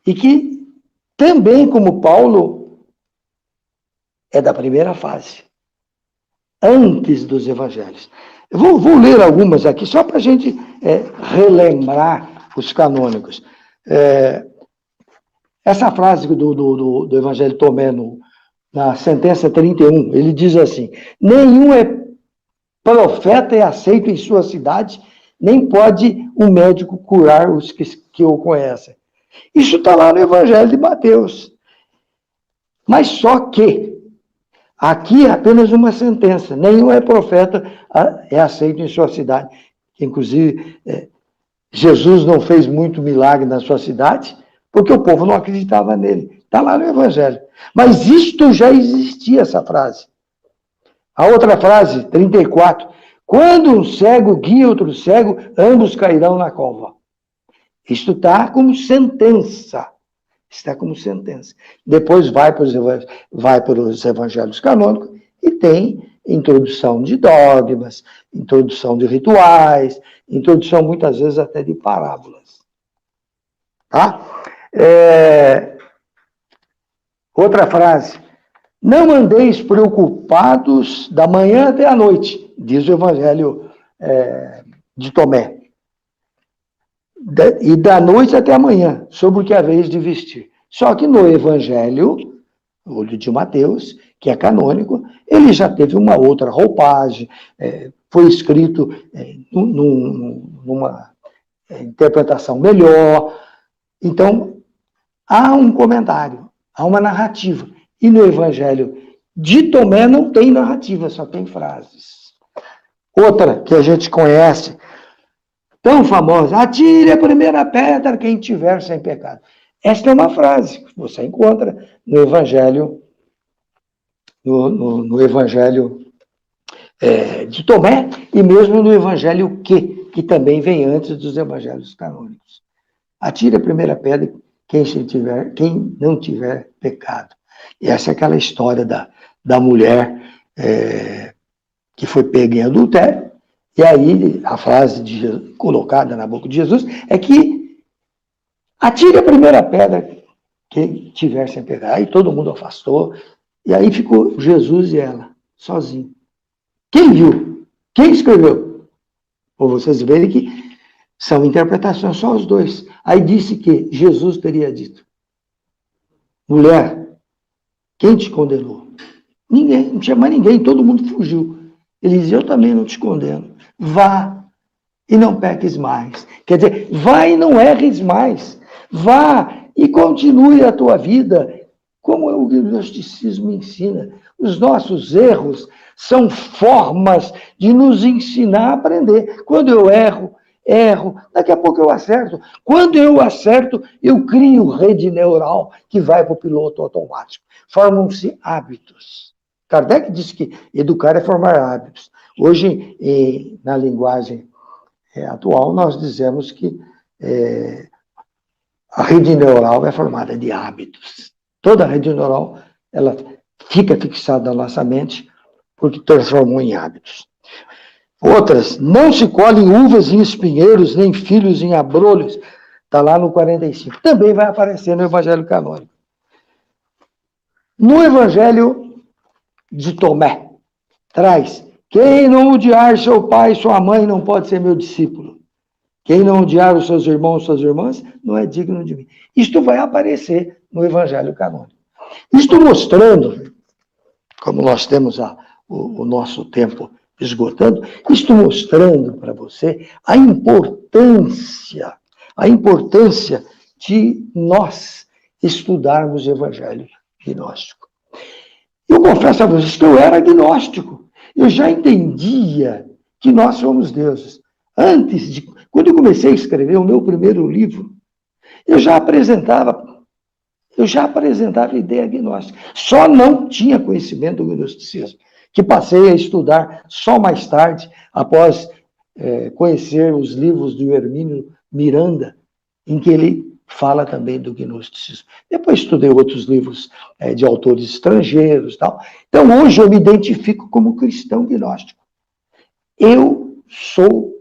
S2: e que também, como Paulo, é da primeira fase, antes dos evangelhos. Eu vou ler algumas aqui, só para a gente relembrar os canônicos. Essa frase do Evangelho de Tomé, na sentença 31, ele diz assim: nenhum profeta é aceito em sua cidade, nem pode um médico curar os que o conhecem. Isso está lá no Evangelho de Mateus. Mas só que aqui é apenas uma sentença. Nenhum profeta é aceito em sua cidade. Inclusive, Jesus não fez muito milagre na sua cidade, porque o povo não acreditava nele. Está lá no Evangelho. Mas isto já existia, essa frase. A outra frase, 34. Quando um cego guia outro cego, ambos cairão na cova. Isto está como sentença. Está como sentença. Depois vai para os evangelhos canônicos e tem introdução de dogmas, introdução de rituais, introdução muitas vezes até de parábolas. Tá? Outra frase. Não andeis preocupados da manhã até a noite, diz o Evangelho de Tomé. E da noite até a manhã, sobre o que haveis de vestir. Só que no Evangelho, o de Mateus, que é canônico, ele já teve uma outra roupagem, foi escrito numa interpretação melhor. Então, há um comentário, há uma narrativa. E no Evangelho de Tomé não tem narrativa, só tem frases. Outra que a gente conhece, tão famosa: atire a primeira pedra quem tiver sem pecado. Esta é uma frase que você encontra no Evangelho, no Evangelho de Tomé, e mesmo no Evangelho que também vem antes dos Evangelhos canônicos. Atire a primeira pedra quem não tiver pecado. E essa é aquela história da mulher que foi pega em adultério. E aí, a frase colocada na boca de Jesus é que atire a primeira pedra que tiver sem pegar. Aí todo mundo afastou. E aí ficou Jesus e ela, sozinho. Quem viu? Quem escreveu? Ou vocês verem que são interpretações, só os dois. Aí disse que Jesus teria dito: mulher, quem te condenou? Ninguém, não tinha mais ninguém, todo mundo fugiu. Ele diz: eu também não te condeno. Vá e não peques mais. Quer dizer, vá e não erres mais. Vá e continue a tua vida, como o gnosticismo ensina. Os nossos erros são formas de nos ensinar a aprender. Quando eu erro, daqui a pouco eu acerto. Quando eu acerto, eu crio rede neural que vai para o piloto automático. Formam-se hábitos. Kardec disse que educar é formar hábitos. Hoje, na linguagem atual, nós dizemos que a rede neural é formada de hábitos. Toda a rede neural, ela fica fixada na nossa mente, porque transformou em hábitos. Outras, não se colhem uvas em espinheiros, nem filhos em abrolhos. Está lá no 45. Também vai aparecer no Evangelho Canônico. No Evangelho de Tomé, traz: quem não odiar seu pai e sua mãe não pode ser meu discípulo. Quem não odiar os seus irmãos e suas irmãs não é digno de mim. Isto vai aparecer no Evangelho Canônico. Isto mostrando, como nós temos o nosso tempo esgotando, isto mostrando para você a importância de nós estudarmos o Evangelho gnóstico. Eu confesso a vocês que eu era agnóstico. Eu já entendia que nós somos deuses. Quando eu comecei a escrever o meu primeiro livro, eu já apresentava a ideia gnóstica. Só não tinha conhecimento do gnosticismo, que passei a estudar só mais tarde, após conhecer os livros do Hermínio Miranda, em que ele fala também do gnosticismo. Depois estudei outros livros de autores estrangeiros e tal. Então, hoje eu me identifico como cristão gnóstico. Eu sou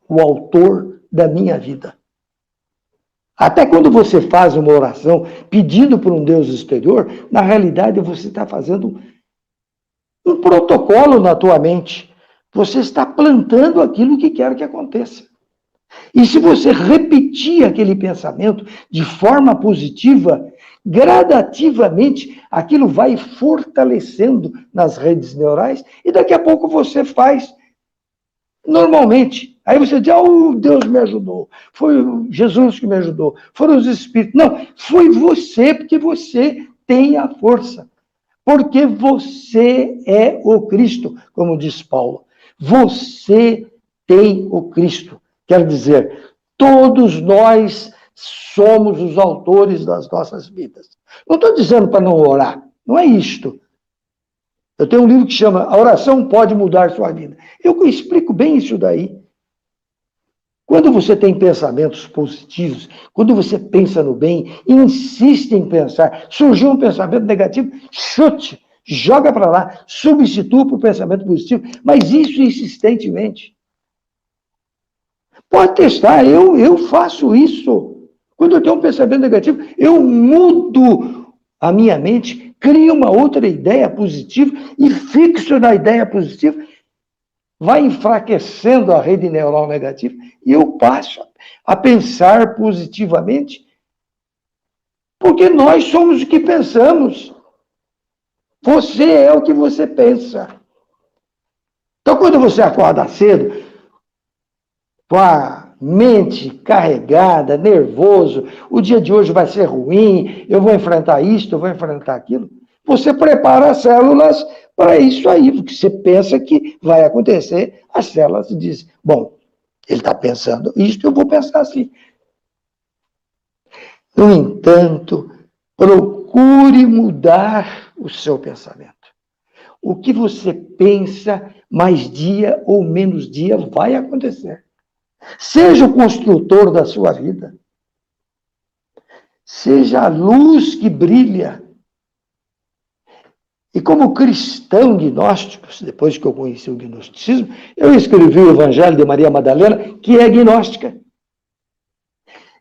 S2: o autor da minha vida. Até quando você faz uma oração pedindo por um Deus exterior, na realidade você está fazendo um protocolo na tua mente. Você está plantando aquilo que quer que aconteça. E se você repetir aquele pensamento de forma positiva, gradativamente aquilo vai fortalecendo nas redes neurais e daqui a pouco você faz normalmente. Aí você diz: oh, Deus me ajudou, foi Jesus que me ajudou, foram os Espíritos. Não, foi você, porque você tem a força. Porque você é o Cristo, como diz Paulo. Você tem o Cristo. Quer dizer, todos nós somos os autores das nossas vidas. Não estou dizendo para não orar, não é isto. Eu tenho um livro que chama A Oração Pode Mudar Sua Vida. Eu explico bem isso daí. Quando você tem pensamentos positivos, quando você pensa no bem, insiste em pensar, surgiu um pensamento negativo, chute, joga para lá, substitua por um pensamento positivo, mas isso insistentemente. Pode testar, eu faço isso. Quando eu tenho um pensamento negativo, eu mudo a minha mente, crio uma outra ideia positiva e fixo na ideia positiva, vai enfraquecendo a rede neural negativa e eu passo a pensar positivamente, porque nós somos o que pensamos. Você é o que você pensa. Então, quando você acorda cedo, com a mente carregada, nervoso, o dia de hoje vai ser ruim, eu vou enfrentar isto, eu vou enfrentar aquilo, você prepara as células para isso aí, porque você pensa que vai acontecer, as células dizem: bom, ele está pensando isto, eu vou pensar assim. No entanto, procure mudar o seu pensamento. O que você pensa, mais dia ou menos dia, vai acontecer. Seja o construtor da sua vida. Seja a luz que brilha. E como cristão gnóstico, depois que eu conheci o gnosticismo, eu escrevi o Evangelho de Maria Madalena, que é gnóstica.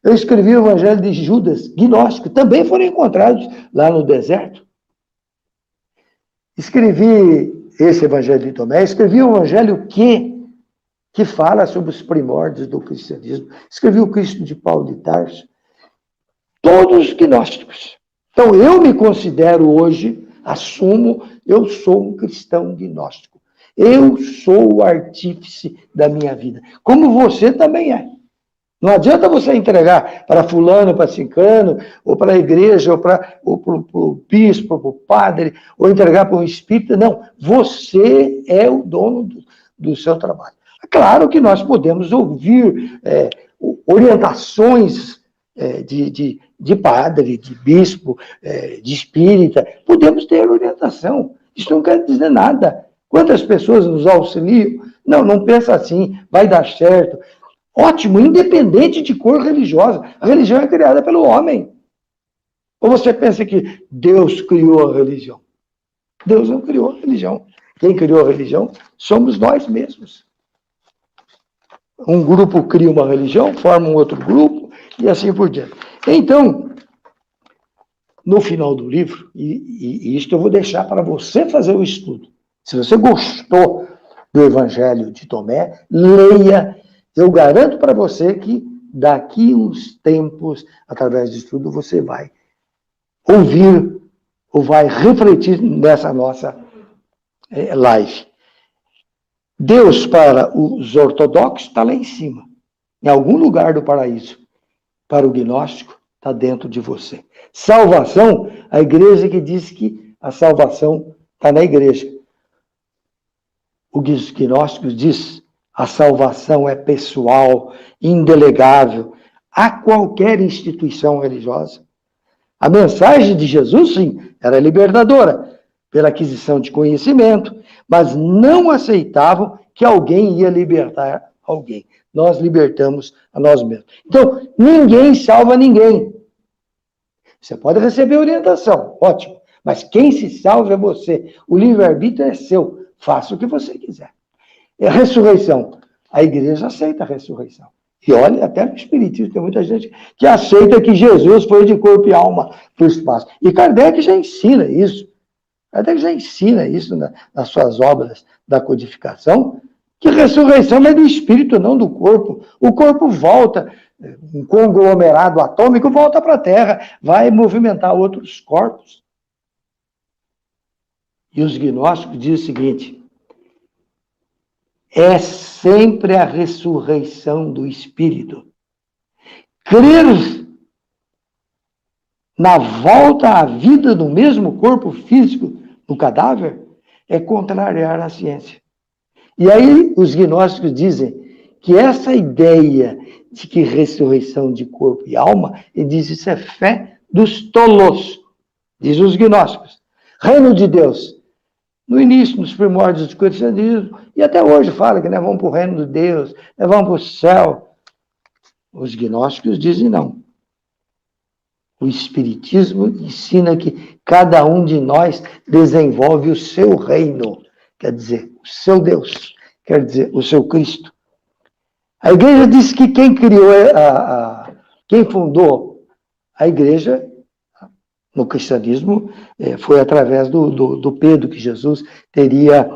S2: Eu escrevi o Evangelho de Judas, gnóstico. Também foram encontrados lá no deserto. Escrevi esse Evangelho de Tomé, escrevi o Evangelho que fala sobre os primórdios do cristianismo. Escrevi o Cristo de Paulo de Tarso. Todos gnósticos. Então, eu me considero hoje, assumo, eu sou um cristão gnóstico. Eu sou o artífice da minha vida. Como você também é. Não adianta você entregar para fulano, para ciclano, ou para a igreja, ou para o bispo, para o padre, ou entregar para um espírita. Não, você é o dono do seu trabalho. É claro que nós podemos ouvir orientações de padre, de bispo, de espírita. Podemos ter orientação. Isso não quer dizer nada. Quantas pessoas nos auxiliam? Não pensa assim, vai dar certo. Ótimo, independente de cor religiosa. A religião é criada pelo homem. Ou você pensa que Deus criou a religião? Deus não criou a religião. Quem criou a religião somos nós mesmos. Um grupo cria uma religião, forma um outro grupo, e assim por diante. Então, no final do livro, e isto eu vou deixar para você fazer o estudo. Se você gostou do Evangelho de Tomé, leia. Eu garanto para você que daqui uns tempos, através do estudo, você vai ouvir ou vai refletir nessa nossa live. Deus, para os ortodoxos, está lá em cima, em algum lugar do paraíso. Para o gnóstico, está dentro de você. Salvação, a igreja que diz que a salvação está na igreja. Os gnósticos diz a salvação é pessoal, indelegável, a qualquer instituição religiosa. A mensagem de Jesus, sim, era libertadora, pela aquisição de conhecimento, mas não aceitavam que alguém ia libertar alguém. Nós libertamos a nós mesmos. Então, ninguém salva ninguém. Você pode receber orientação, ótimo, mas quem se salva é você. O livre-arbítrio é seu, faça o que você quiser. É a ressurreição. A igreja aceita a ressurreição. E olha, até no Espiritismo tem muita gente que aceita que Jesus foi de corpo e alma para o espaço. E Kardec já ensina isso. Kardec já ensina isso nas suas obras da codificação, que ressurreição é do espírito, não do corpo. O corpo volta, um conglomerado atômico volta para a Terra, vai movimentar outros corpos. E os gnósticos dizem o seguinte: é sempre a ressurreição do espírito. Crer na volta à vida do mesmo corpo físico, no cadáver, é contrariar a ciência. E aí os gnósticos dizem que essa ideia de que ressurreição de corpo e alma, ele diz isso é fé dos tolos, diz os gnósticos. Reino de Deus. No início, nos primórdios do cristianismo, e até hoje fala que nós vamos para o reino de Deus, nós vamos para o céu. Os gnósticos dizem não. O Espiritismo ensina que cada um de nós desenvolve o seu reino, quer dizer, o seu Deus, quer dizer, o seu Cristo. A igreja diz que quem criou, quem fundou a igreja no cristianismo foi através do Pedro, que Jesus teria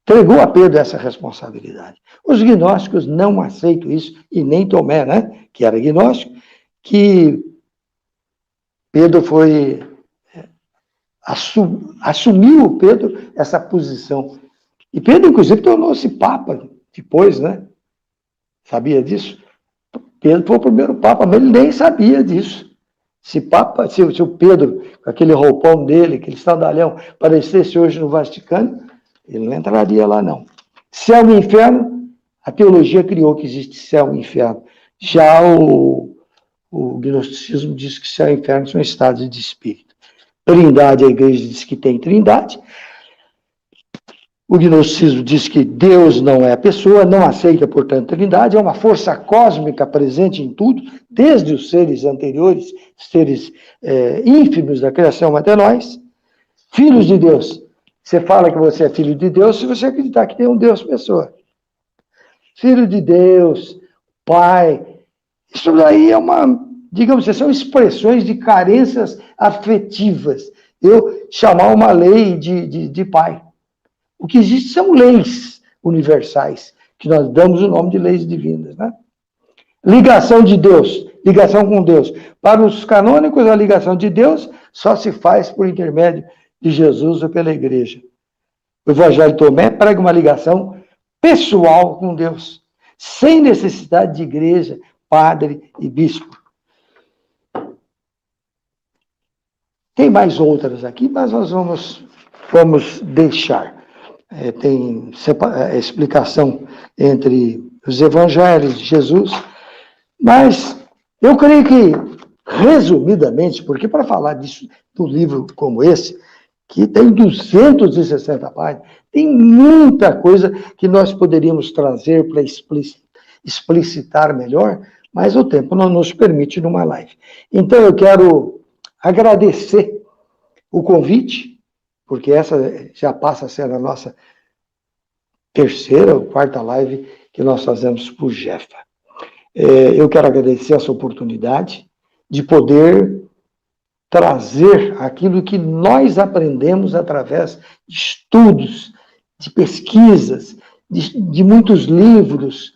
S2: entregou a Pedro essa responsabilidade. Os gnósticos não aceitam isso, e nem Tomé, né, que era gnóstico, que Pedro foi assumiu Pedro essa posição. E Pedro, inclusive, tornou-se papa depois, né? Sabia disso? Pedro foi o primeiro papa, mas ele nem sabia disso. Se o Pedro, com aquele roupão dele, aquele sandalhão, aparecesse hoje no Vaticano, ele não entraria lá, não. Céu e inferno, a teologia criou que existe céu e inferno. Já o gnosticismo diz que céu e inferno são estados de espírito. Trindade, a igreja diz que tem trindade. O gnosticismo diz que Deus não é a pessoa, não aceita, portanto, trindade, é uma força cósmica presente em tudo, desde os seres anteriores, seres ínfimos da criação até nós. Filhos de Deus. Você fala que você é filho de Deus se você acreditar que tem um Deus pessoa. Filho de Deus, Pai. Isso daí é digamos assim, são expressões de carências afetivas. Eu chamar uma lei de pai. O que existe são leis universais, que nós damos o nome de leis divinas, né? Ligação de Deus, ligação com Deus. Para os canônicos, a ligação de Deus só se faz por intermédio de Jesus ou pela igreja. O Evangelho de Tomé prega uma ligação pessoal com Deus, sem necessidade de igreja, padre e bispo. Tem mais outras aqui, mas nós vamos deixar. Tem explicação entre os evangelhos de Jesus, mas eu creio que, resumidamente, porque para falar disso, de um livro como esse, que tem 260 páginas, tem muita coisa que nós poderíamos trazer para explicitar melhor, mas o tempo não nos permite numa live. Então eu quero agradecer o convite, porque essa já passa a ser a nossa terceira ou quarta live que nós fazemos por Jefa. Eu quero agradecer essa oportunidade de poder trazer aquilo que nós aprendemos através de estudos, de pesquisas, de muitos livros,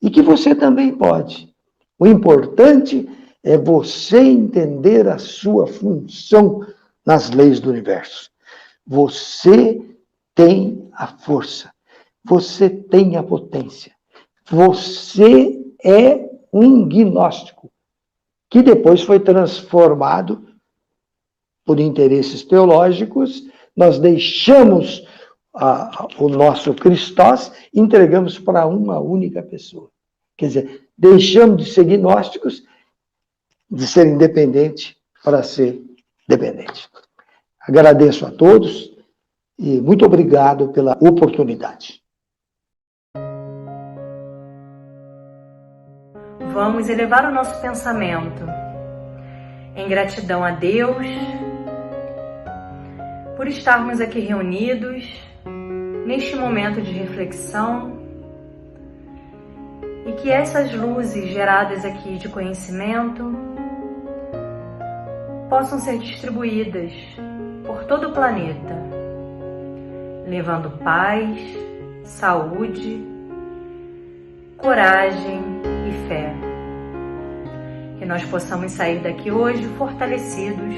S2: e que você também pode. O importante é você entender a sua função nas leis do universo. Você tem a força, você tem a potência, você é um gnóstico, que depois foi transformado por interesses teológicos. Nós deixamos o nosso Cristós e entregamos para uma única pessoa. Quer dizer, deixamos de ser gnósticos, de ser independente, para ser dependente. Agradeço a todos e muito obrigado pela oportunidade.
S3: Vamos elevar o nosso pensamento em gratidão a Deus por estarmos aqui reunidos neste momento de reflexão e que essas luzes geradas aqui de conhecimento possam ser distribuídas por todo o planeta, levando paz, saúde, coragem e fé. Que nós possamos sair daqui hoje fortalecidos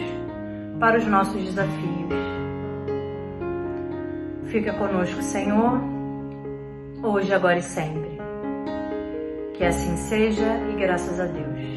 S3: para os nossos desafios. Fica conosco, Senhor, hoje, agora e sempre. Que assim seja e graças a Deus.